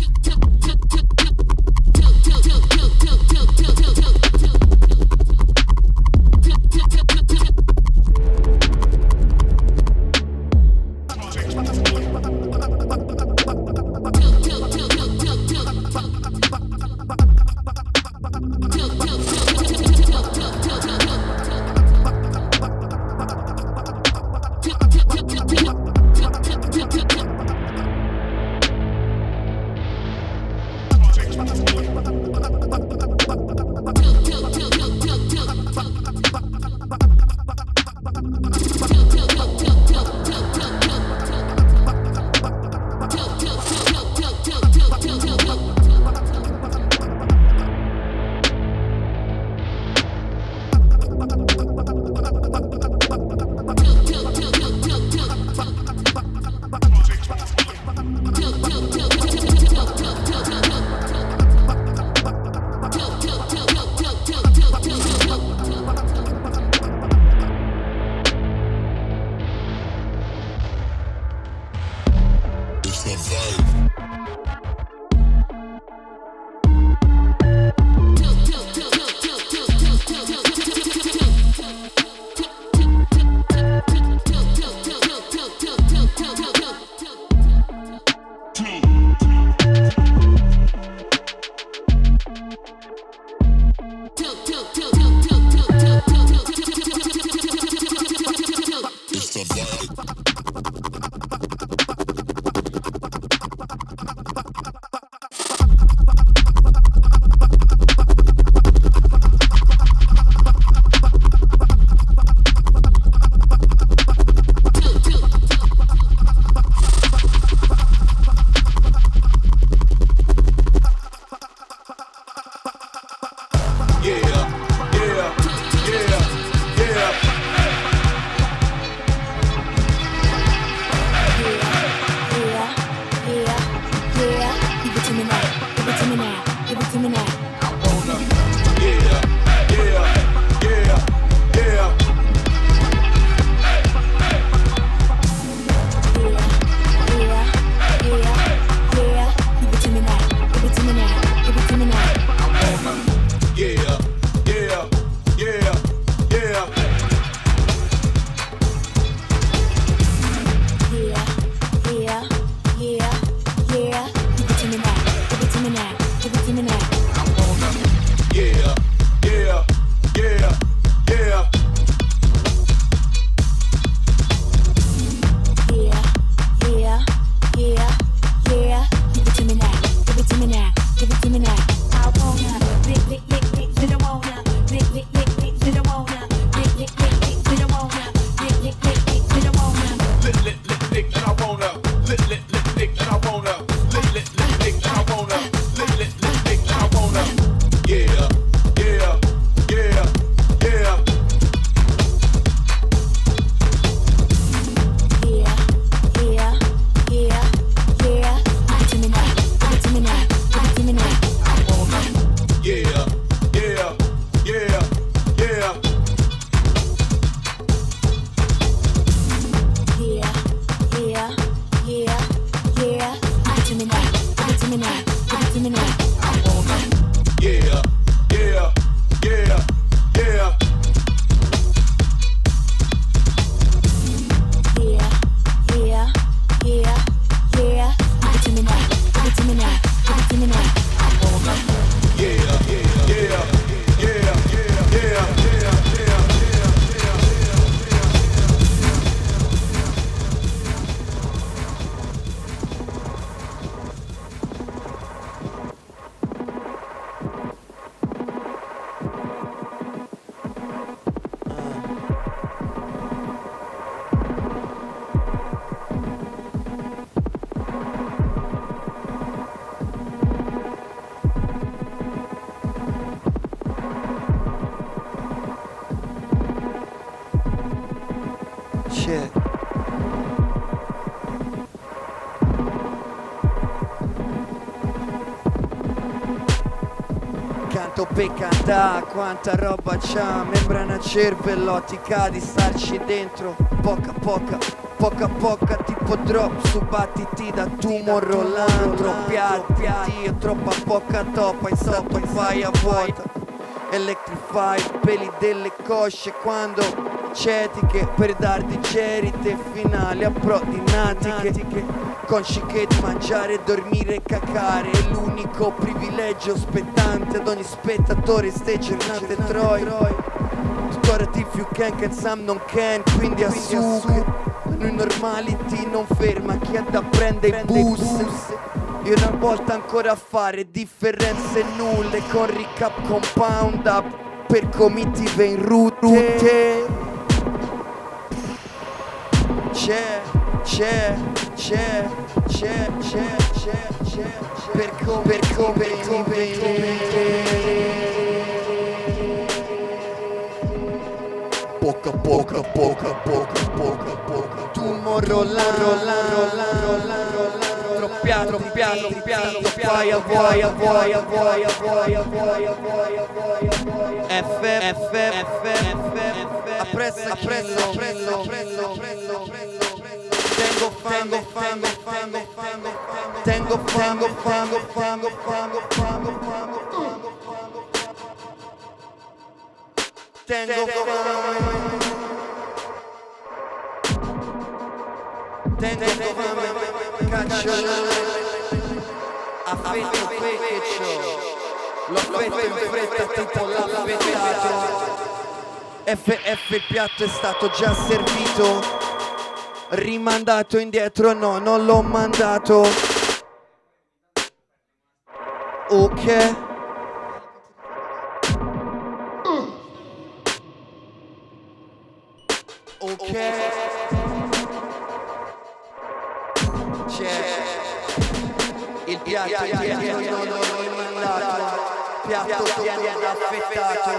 [SPEAKER 2] Tanto peccata, quanta roba c'ha, membrana cervellotica di starci dentro. Poca poca, tipo drop su battiti da tumor rollando. Troppi io troppa poca toppa, in sotto faia vuota. Electrify, peli delle cosce quando cetiche per dar digerite finali a prodinatiche. Consci che di mangiare, dormire e cacare è l'unico privilegio spettante ad ogni spettatore ste giornate Troy. Scorati if you can some non can, quindi assume. Noi normality non ferma chi ha da prendere i bus. E una volta ancora a fare differenze nulle con recap compound up per comitive in route. C'è per poca tumor rollando. Troppiato, vuoi. F apprezza. Tengo fango. Caccio affetto feccio, l'affetto in fretta tipo l'affettato. FF il piatto è stato già servito, rimandato indietro, no, non l'ho mandato. Ok. C'è il piatto indietro, non l'ho rimandato. Piatto pieno ed affettato,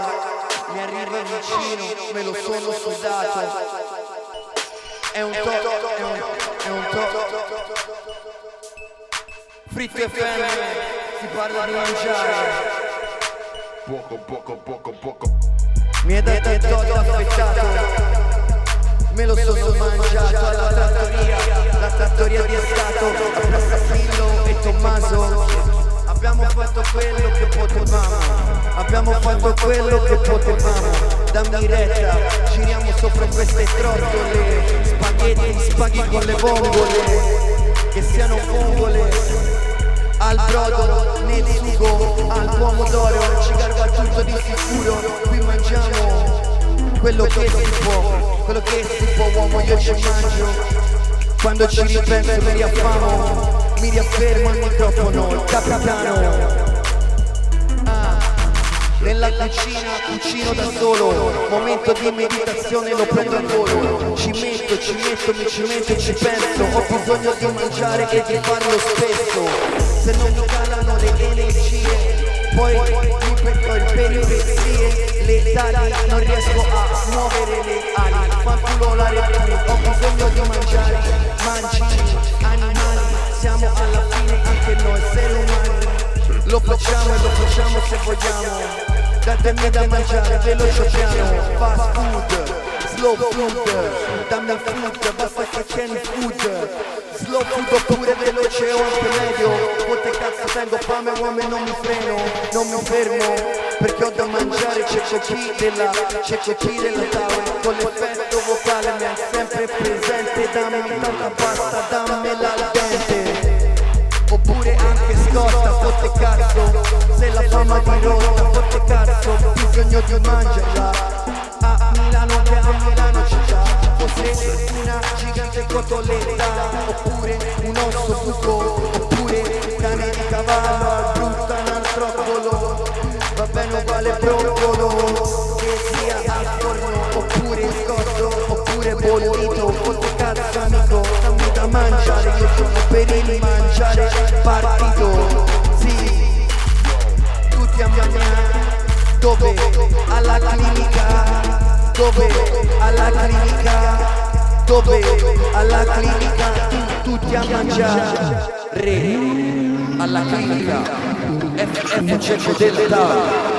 [SPEAKER 2] mi arriva vicino, me lo sono sudato. È un top. Fritto e femmine, si parla di mangiare.
[SPEAKER 6] Poco.
[SPEAKER 2] Mi è dato il tot affettato, me lo sono mangiato alla trattoria. La trattoria di Stato, Assassino e Tommaso. Abbiamo fatto quello che potevamo, dammi retta, giriamo sopra queste trottole. Spaghetti con le vongole, che siano vongole. Al brodo, nel sugo, al pomodoro, ci garba tutto di sicuro. Qui mangiamo quello che si può, uomo, io ci mangio. Quando ci ripenso mi riaffermo al microfono, il capitano. Nella cucino da solo, momento di meditazione lo prendo al volo. Ci metto, ci penso, ho bisogno di mangiare e di farlo spesso. Se non mi calano le energie, poi mi perdo il peripezie. Le tali, non riesco a muovere le ali. Fanculo la repubblica, ho bisogno di mangiare. Mangi, animali, siamo alla fine anche noi esseri umani. Lo facciamo se vogliamo. Datemi da mangiare veloce piano. Fast food, slow food, dammi il food, basta che tieni food. Slow food oppure veloce o anche medio. Quante cazzo tengo fame, uomo, non mi freno, non mi fermo, perché ho da mangiare. C'è chi della tavola, con l'effetto vocale mi hai sempre presente. Dammi tanta pasta, dammela al dente. Oppure anche scotta, fotte cazzo, se la fama di rotta, fotte cazzo, bisogno di mangiarla. A Milano città, fosse una gigante cotoletta, oppure un osso buco, oppure cane di cavallo, al brutto un altro volo, va bene uguale broccolo, che sia al forno, oppure scotto, oppure bollito, fotte cazzo amico, dammi da mangiare, io sono per il mangiare partito, sì, tutti a Milano, dove? Alla clinica, dove? Alla clinica, dove? Alla clinica, tutti a mangiare, alla clinica,
[SPEAKER 8] FF Cecco della Tavola.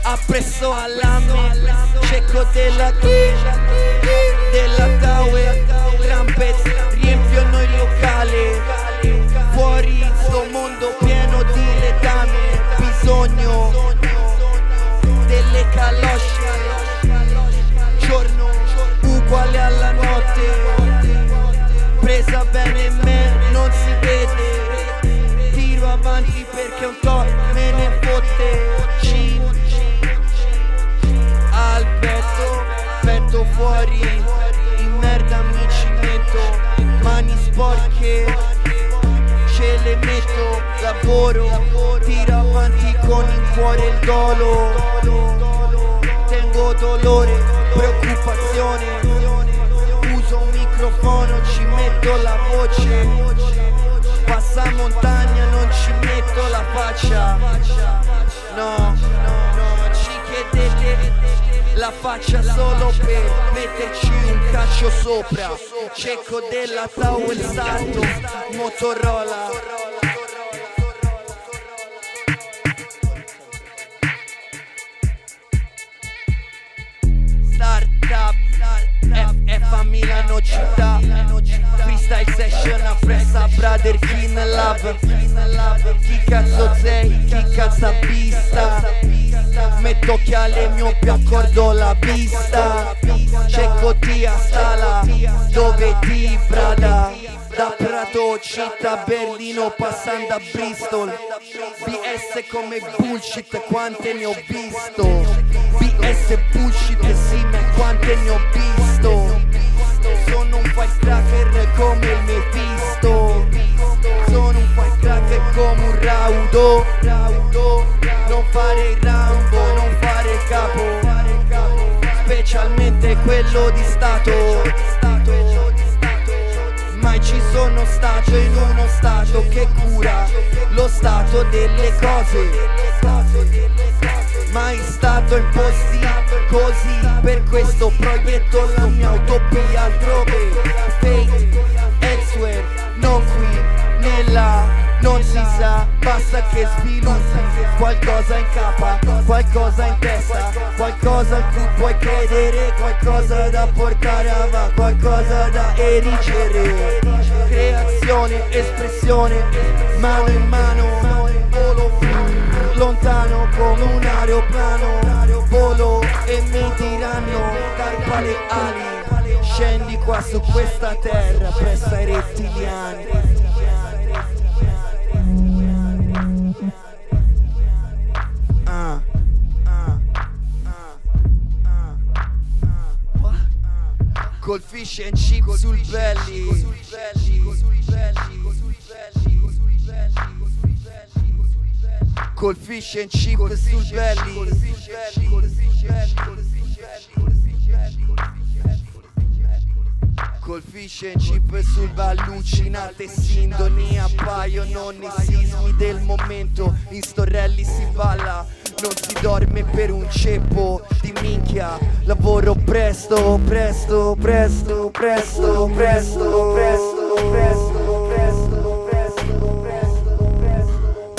[SPEAKER 9] Appresso all'ame, Cecco della Tower, Trumpets riempiono il locale. Fuori sto mondo pieno di letame, bisogno delle calosce. Giorno uguale alla notte, presa bene me non si vede. Tiro avanti perché un po' me ne fotte. Al petto fuori, in merda mi cimento, mani sporche, ce le metto, lavoro, tiro avanti con in cuore il dolo, tengo dolore, preoccupazione, uso un microfono, ci metto la voce, passa montagna, non ci metto la faccia, no, ci chiedete la faccia solo per metterci un calcio sopra. Cecco della Tower, salto, Motorola. Startup, FF a Milano città. Freestyle session a Pressa Brother Kinlaw. Chi cazzo sei, chi cazzo vista. Metto occhiale mio più accordo la vista. Cecco a Stala, dove ti brada. Da Prato, città, Berlino, passando a Bristol. BS come bullshit, quante ne ho visto. BS bullshit, sì, ma quante ne ho visto. Sono un firecracker come il Mephisto. Sono un firecracker come un raudo. Non fare il Rambo, non fare il capo, specialmente quello di Stato. Mai ci sono stato in uno stato che cura lo stato delle cose. Mai stato in posti così, per questo proietto la mia utopia altrove. Fake, elsewhere, non qui, nella. Non si sa, basta che sviluppi qualcosa in capa, qualcosa in testa, qualcosa al cui puoi credere, qualcosa da portare avanti, qualcosa da erigere. Creazione, espressione, mano in mano, volo lontano come un aeroplano, volo e mi diranno carpa le ali, scendi qua su questa terra presso ai rettiliani. Col fish and chip sul belly. Col fish and chip sul belly. Col fish and chip sul allucinante sintonia, appaiono nei sismi del momento. In storelli si balla, non si dorme per un ceppo di minchia. Lavoro presto, presto, presto, presto, presto, presto, presto, presto, presto, presto, presto,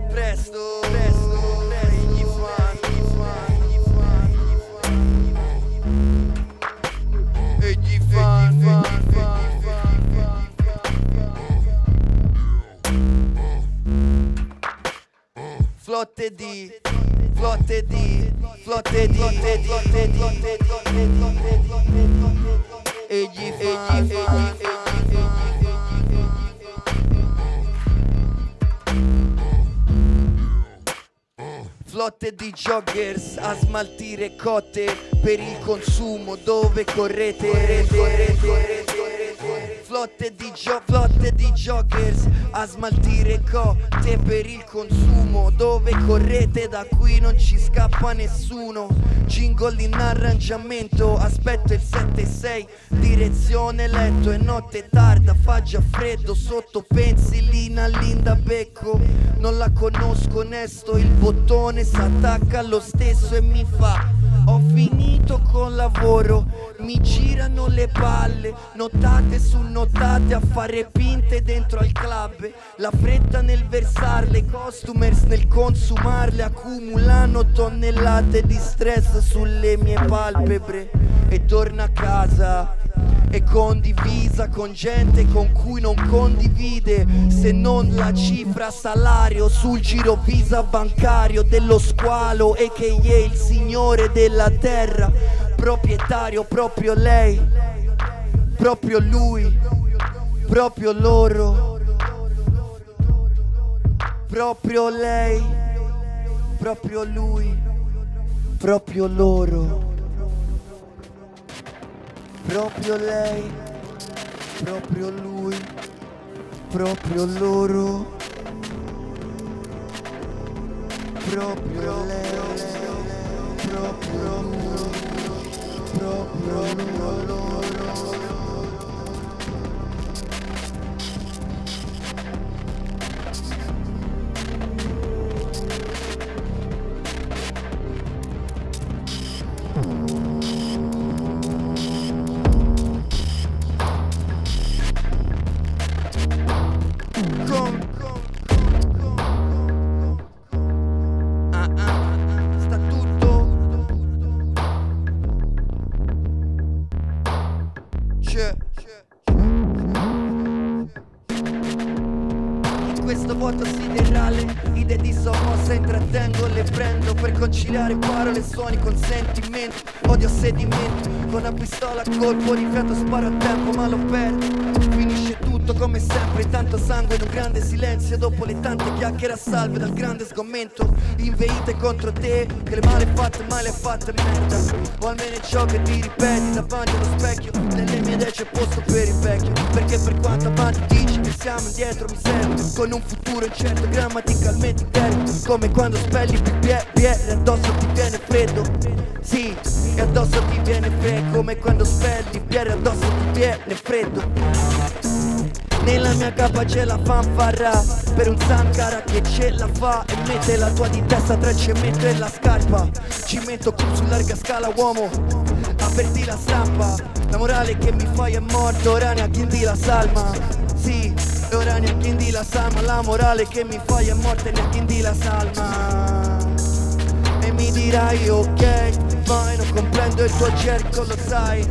[SPEAKER 9] presto, presto, flotte di e gli flotte di joggers a smaltire cotte per il consumo dove correte. Flotte di joggers a smaltire cotte per il consumo dove correte, da qui non ci scappa nessuno. Jingle in arrangiamento, aspetto il 7-6, direzione letto, è notte tarda, fa già freddo, sotto pensilina linda becco. Non la conosco onesto, il bottone s'attacca lo stesso e mi fa: ho finito col lavoro, mi girano le palle, notate su notate a fare pinte dentro al club. La fretta nel versarle, customers nel consumarle, accumulano tonnellate di stress sulle mie palpebre. E torna a casa, è condivisa con gente con cui non condivide, se non la cifra salario sul giro visa bancario dello squalo, a.k.a. il signore della terra, proprietario, proprio lei, proprio lui, proprio loro, proprio lei, proprio lui, proprio loro, proprio lei, proprio lui, proprio loro, proprio lei, proprio lui, proprio loro. Sta tutto. C'è. In questo vuoto siderale idee di sommossa intrattengo, le prendo per conciliare parole e suoni con sentimento. Odio sedimento, con una pistola a colpo di fiato sparo a tempo ma lo perdo. Finisce tutto come sempre, tanto sangue in un grande silenzio, dopo le tante chiacchiere a salve dal grande sgomento. Inveite contro te, che le male fatte merda, o almeno è ciò che ti ripeti davanti allo specchio. Nelle mie idee c'è posto per il vecchio, perché per quanto avanti dici che siamo indietro mi serve, con un futuro incerto grammaticalmente interno, come quando spelli BR e addosso ti viene freddo. Sì, e addosso ti viene freddo, come quando spelli BR e addosso ti viene freddo. Nella mia capa c'è la fanfarra per un Sankara che ce la fa e mette la tua di testa tra il cemento e la scarpa. Ci metto qui su larga scala uomo, avverti la stampa. La morale che mi fai è morto, ora ne agghindi la salma. Sì, ora ne agghindi la salma. La morale che mi fai è morta e ne agghindi la salma. E mi dirai ok, vai, non comprendo il tuo cerco, lo sai.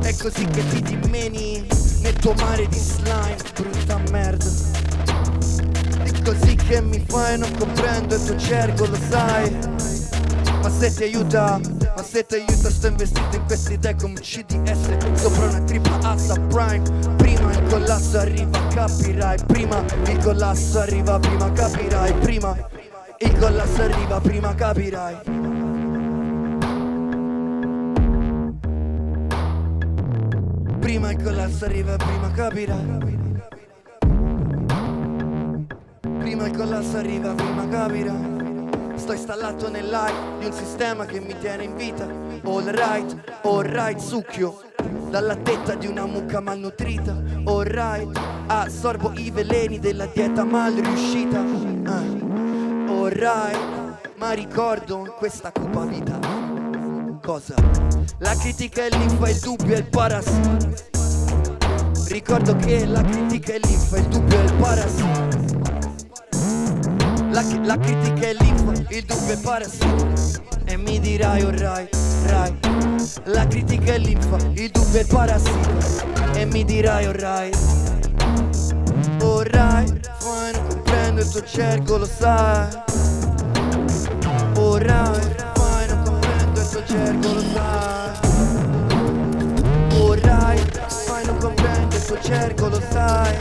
[SPEAKER 9] È così che ti dimeni nel tuo mare di slime, brutta merda. È così che mi fai, non comprendo il tuo cerco, lo sai. Ma se ti aiuta, sto investito in queste idee come CDS sopra una tripla A subprime. Prima il collasso arriva, capirai. Prima il collasso arriva, prima capirai. Prima il collasso arriva, prima capirai. Prima il collasso arriva, prima capirai. Prima il collasso arriva, prima capirai. Sto installato nell'aria di un sistema che mi tiene in vita. All right, succhio dalla tetta di una mucca malnutrita. All right, assorbo i veleni della dieta mal riuscita. All right, ma ricordo questa cupa vita. Cosa? La critica è l'infa, il dubbio è il parassita. Ricordo che la critica è l'infa, il dubbio è il parassita. La critica è l'infa, il dubbio è il parassita. E mi dirai alright, right. La critica è l'infa, il dubbio è il parassita. E mi dirai alright. Alright, fine, non comprendo il tuo cerco, lo sai. Alright, fine, non comprendo il tuo cerco, lo sai. Alright, fine, non comprendo il tuo cerco, lo sai.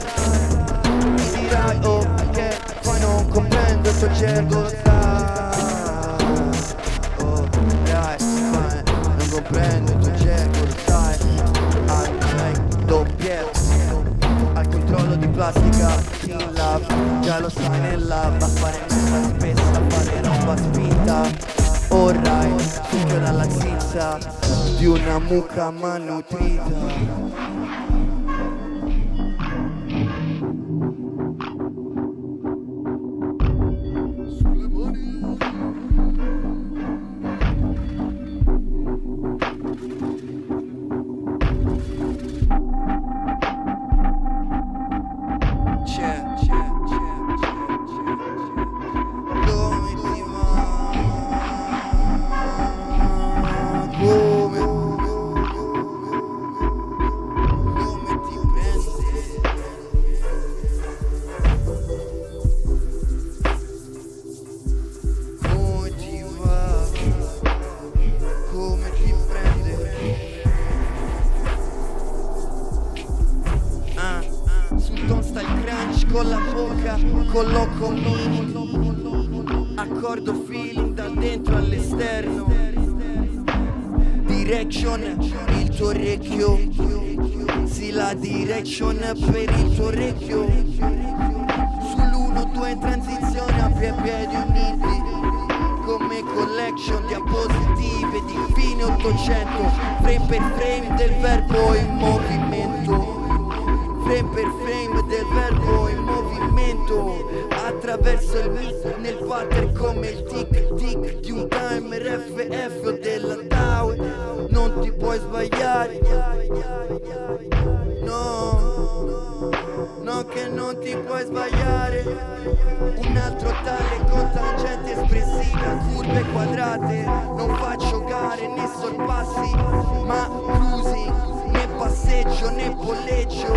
[SPEAKER 9] Mi dirai, oh, perché poi non comprendo il tuo cerco, lo sai. Oh, alright, fine, non comprendo il tuo cerco, lo sai. Doppietto al controllo di plastica, Kinlaw, già lo sai nella a fare messa spessa, a fare roba spinta. Alright, figlio dalla zizza di una mucca malnutrita. Con la bocca, colloco mini, accordo feeling dal dentro all'esterno. Direction, il tuo orecchio. Sì, la direction per il tuo orecchio. Sull'1-2 in transizione a piedi uniti, come collection diapositive di fine 800. Frame per frame del verbo in movimento. Frame per frame del verbo in movimento, attraverso il mic nel pattern come il tic tic di un timer FF o della Tau. Non ti puoi sbagliare, no, no che non ti puoi sbagliare. Un altro tale con tangente espressiva, curve quadrate. Non faccio gare né sorpassi, ma cruising. Né passeggio né polleggio,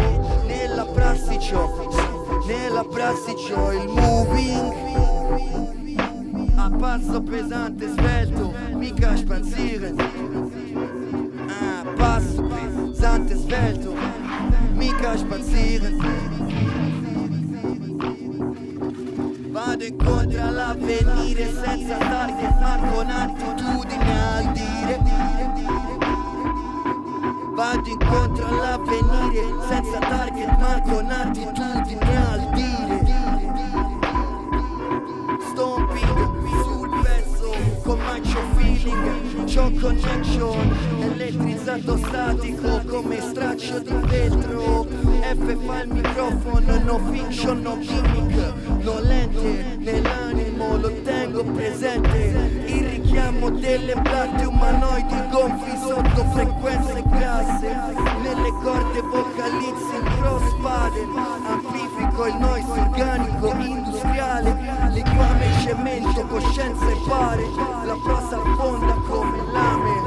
[SPEAKER 9] nella prassi c'ho il moving. A passo pesante svelto, mica spazzire. A passo pesante svelto, mica spazzire. Vado incontro all'avvenire senza target ma con attitudine al dire. Vado incontro all'avvenire senza target ma con attitudine al dire. Stomping sul pezzo con mancio feeling, c'ho connection, elettrizzato statico come straccio di vetro. F fa il microfono, no fiction, no gimmick, no lente, nell'animo lo tengo presente. Il richiamo delle platte umanoidi gonfi sotto frequenze grasse, nelle corde vocalizzi il crosspaden, amplifico il noise organico industriale, liquame cemento, coscienza e pare, la prosa affonda come lame.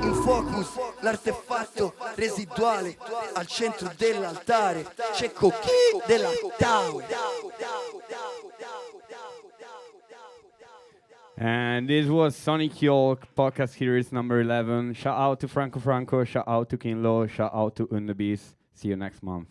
[SPEAKER 9] In focus l'artefatto residuale, al centro dell'altare c'è Cochi della Tau.
[SPEAKER 1] And this was Sonic Yolk, podcast series number 11. Shout out to Franco, shout out to Kinlaw, shout out to Undabis. See you next month.